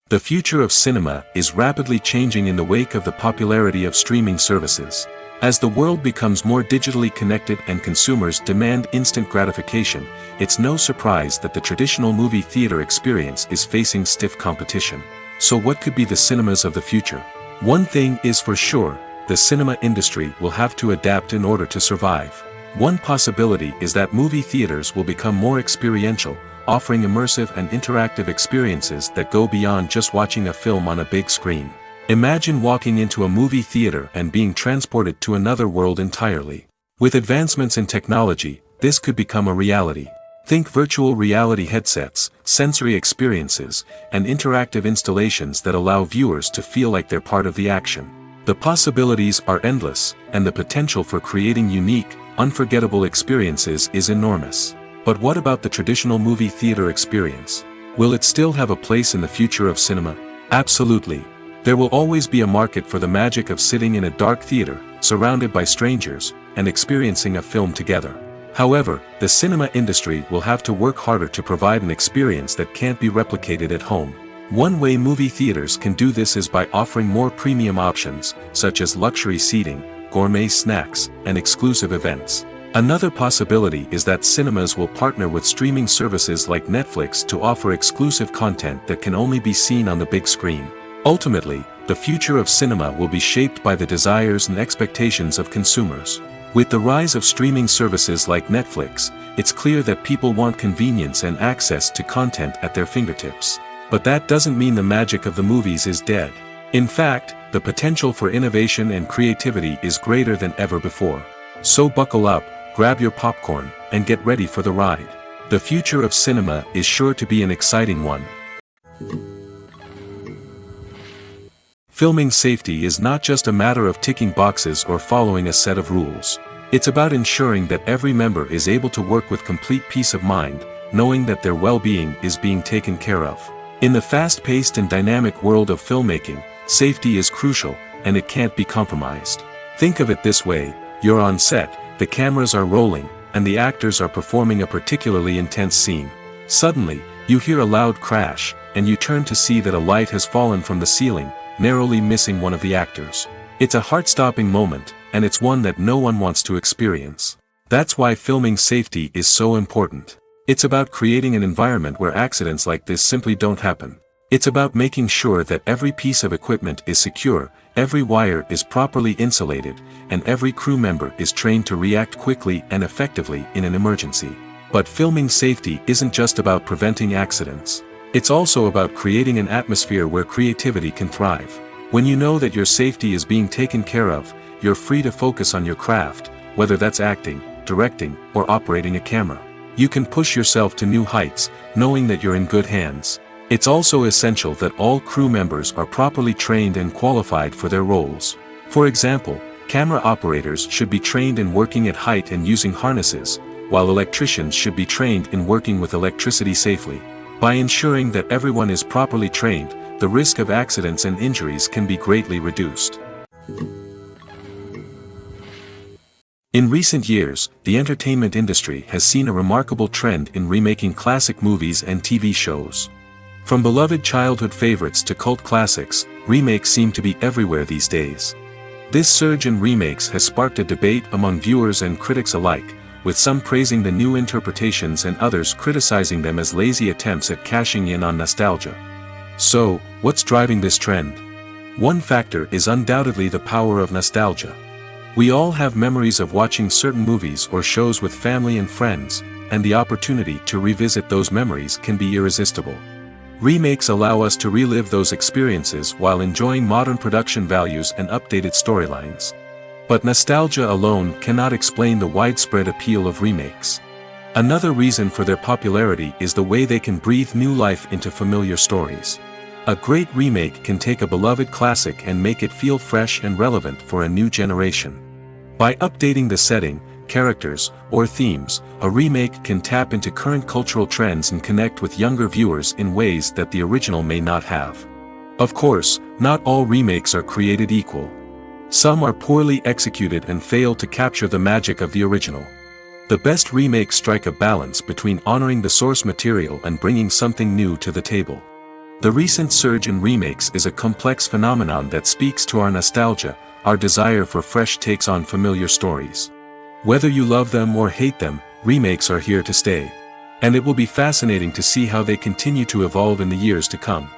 The future of cinema is rapidly changing in the wake of the popularity of streaming services. As the world becomes more digitally connected and consumers demand instant gratification, it's no surprise that the traditional movie theater experience is facing stiff competition. So what could be the cinemas of the future? One thing is for sure, the cinema industry will have to adapt in order to survive. One possibility is that movie theaters will become more experiential, offering immersive and interactive experiences that go beyond just watching a film on a big screen. Imagine walking into a movie theater and being transported to another world entirely. With advancements in technology, this could become a reality. Think virtual reality headsets, sensory experiences, and interactive installations that allow viewers to feel like they're part of the action. The possibilities are endless, and the potential for creating unique, unforgettable experiences is enormous. But what about the traditional movie theater experience? Will it still have a place in the future of cinema? Absolutely. There will always be a market for the magic of sitting in a dark theater, surrounded by strangers, and experiencing a film together. However, the cinema industry will have to work harder to provide an experience that can't be replicated at home. One way movie theaters can do this is by offering more premium options, such as luxury seating, gourmet snacks, and exclusive events. Another possibility is that cinemas will partner with streaming services like Netflix to offer exclusive content that can only be seen on the big screen. Ultimately, the future of cinema will be shaped by the desires and expectations of consumers. With the rise of streaming services like Netflix, it's clear that people want convenience and access to content at their fingertips. But that doesn't mean the magic of the movies is dead. In fact, the potential for innovation and creativity is greater than ever before. So buckle up, grab your popcorn, and get ready for the ride. The future of cinema is sure to be an exciting one. Filming safety is not just a matter of ticking boxes or following a set of rules. It's about ensuring that every member is able to work with complete peace of mind, knowing that their well-being is being taken care of. In the fast-paced and dynamic world of filmmaking, safety is crucial, and it can't be compromised. Think of it this way: you're on set, the cameras are rolling, and the actors are performing a particularly intense scene. Suddenly, you hear a loud crash, and you turn to see that a light has fallen from the ceiling, narrowly missing one of the actors. It's a heart-stopping moment, and it's one that no one wants to experience. That's why filming safety is so important. It's about creating an environment where accidents like this simply don't happen. It's about making sure that every piece of equipment is secure, every wire is properly insulated, and every crew member is trained to react quickly and effectively in an emergency. But filming safety isn't just about preventing accidents. It's also about creating an atmosphere where creativity can thrive. When you know that your safety is being taken care of, you're free to focus on your craft, whether that's acting, directing, or operating a camera. You can push yourself to new heights, knowing that you're in good hands. It's also essential that all crew members are properly trained and qualified for their roles. For example, camera operators should be trained in working at height and using harnesses, while electricians should be trained in working with electricity safely. By ensuring that everyone is properly trained, the risk of accidents and injuries can be greatly reduced. In recent years, the entertainment industry has seen a remarkable trend in remaking classic movies and TV shows. From beloved childhood favorites to cult classics, remakes seem to be everywhere these days. This surge in remakes has sparked a debate among viewers and critics alike, with some praising the new interpretations and others criticizing them as lazy attempts at cashing in on nostalgia. So, what's driving this trend? One factor is undoubtedly the power of nostalgia. We all have memories of watching certain movies or shows with family and friends, and the opportunity to revisit those memories can be irresistible. Remakes allow us to relive those experiences while enjoying modern production values and updated storylines. But nostalgia alone cannot explain the widespread appeal of remakes. Another reason for their popularity is the way they can breathe new life into familiar stories. A great remake can take a beloved classic and make it feel fresh and relevant for a new generation. By updating the setting, characters, or themes, a remake can tap into current cultural trends and connect with younger viewers in ways that the original may not have. Of course, not all remakes are created equal. Some are poorly executed and fail to capture the magic of the original. The best remakes strike a balance between honoring the source material and bringing something new to the table. The recent surge in remakes is a complex phenomenon that speaks to our nostalgia, our desire for fresh takes on familiar stories. Whether you love them or hate them, remakes are here to stay. And it will be fascinating to see how they continue to evolve in the years to come.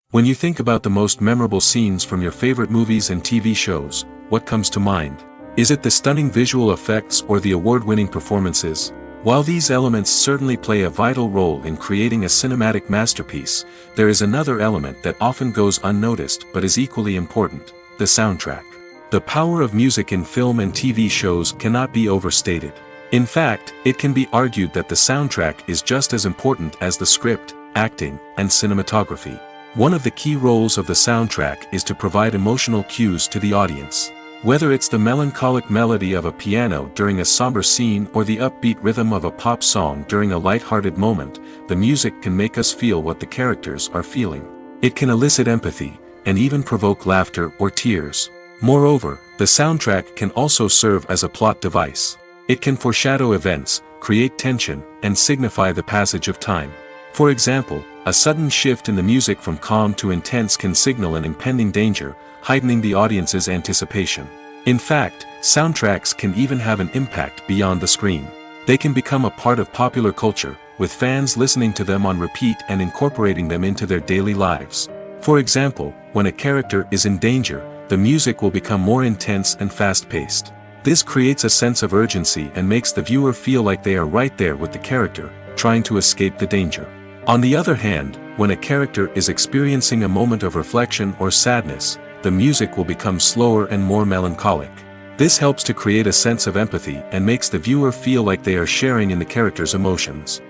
When you think about the most memorable scenes from your favorite movies and TV shows, what comes to mind? Is it the stunning visual effects or the award-winning performances? While these elements certainly play a vital role in creating a cinematic masterpiece, there is another element that often goes unnoticed but is equally important: the soundtrack. The power of music in film and TV shows cannot be overstated. In fact, it can be argued that the soundtrack is just as important as the script, acting, and cinematography. One of the key roles of the soundtrack is to provide emotional cues to the audience. Whether it's the melancholic melody of a piano during a somber scene or the upbeat rhythm of a pop song during a light-hearted moment, the music can make us feel what the characters are feeling. It can elicit empathy, and even provoke laughter or tears. Moreover, the soundtrack can also serve as a plot device. It can foreshadow events, create tension, and signify the passage of time. For example, a sudden shift in the music from calm to intense can signal an impending danger, heightening the audience's anticipation. In fact, soundtracks can even have an impact beyond the screen. They can become a part of popular culture, with fans listening to them on repeat and incorporating them into their daily lives. For example, when a character is in danger, the music will become more intense and fast-paced. This creates a sense of urgency and makes the viewer feel like they are right there with the character, trying to escape the danger. On the other hand, when a character is experiencing a moment of reflection or sadness, the music will become slower and more melancholic. This helps to create a sense of empathy and makes the viewer feel like they are sharing in the character's emotions.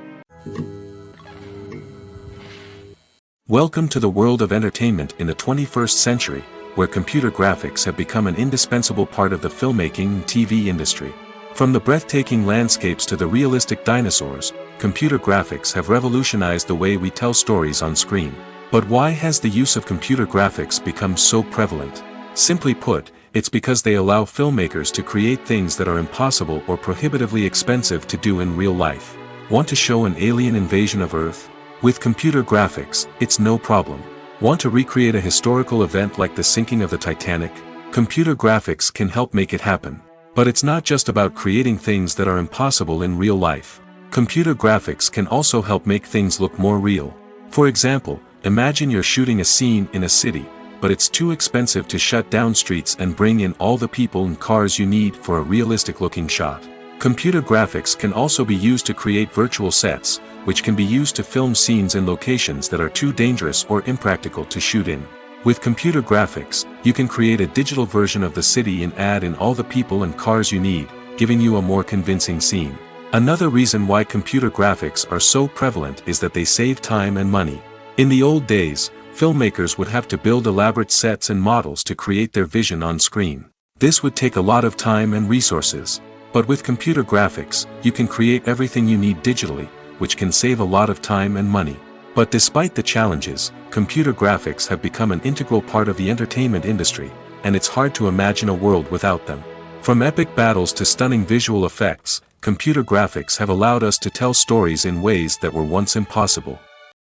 Welcome to the world of entertainment in the 21st century, where computer graphics have become an indispensable part of the filmmaking and TV industry. From the breathtaking landscapes to the realistic dinosaurs, computer graphics have revolutionized the way we tell stories on screen. But why has the use of computer graphics become so prevalent? Simply put, it's because they allow filmmakers to create things that are impossible or prohibitively expensive to do in real life. Want to show an alien invasion of Earth? With computer graphics, it's no problem. Want to recreate a historical event like the sinking of the Titanic? Computer graphics can help make it happen. But it's not just about creating things that are impossible in real life. Computer graphics can also help make things look more real. For example, imagine you're shooting a scene in a city, but it's too expensive to shut down streets and bring in all the people and cars you need for a realistic-looking shot. Computer graphics can also be used to create virtual sets, which can be used to film scenes in locations that are too dangerous or impractical to shoot in. With computer graphics, you can create a digital version of the city and add in all the people and cars you need, giving you a more convincing scene. Another reason why computer graphics are so prevalent is that they save time and money. In the old days, filmmakers would have to build elaborate sets and models to create their vision on screen. This would take a lot of time and resources. But with computer graphics, you can create everything you need digitally, which can save a lot of time and money. But despite the challenges, computer graphics have become an integral part of the entertainment industry, and it's hard to imagine a world without them. From epic battles to stunning visual effects, computer graphics have allowed us to tell stories in ways that were once impossible.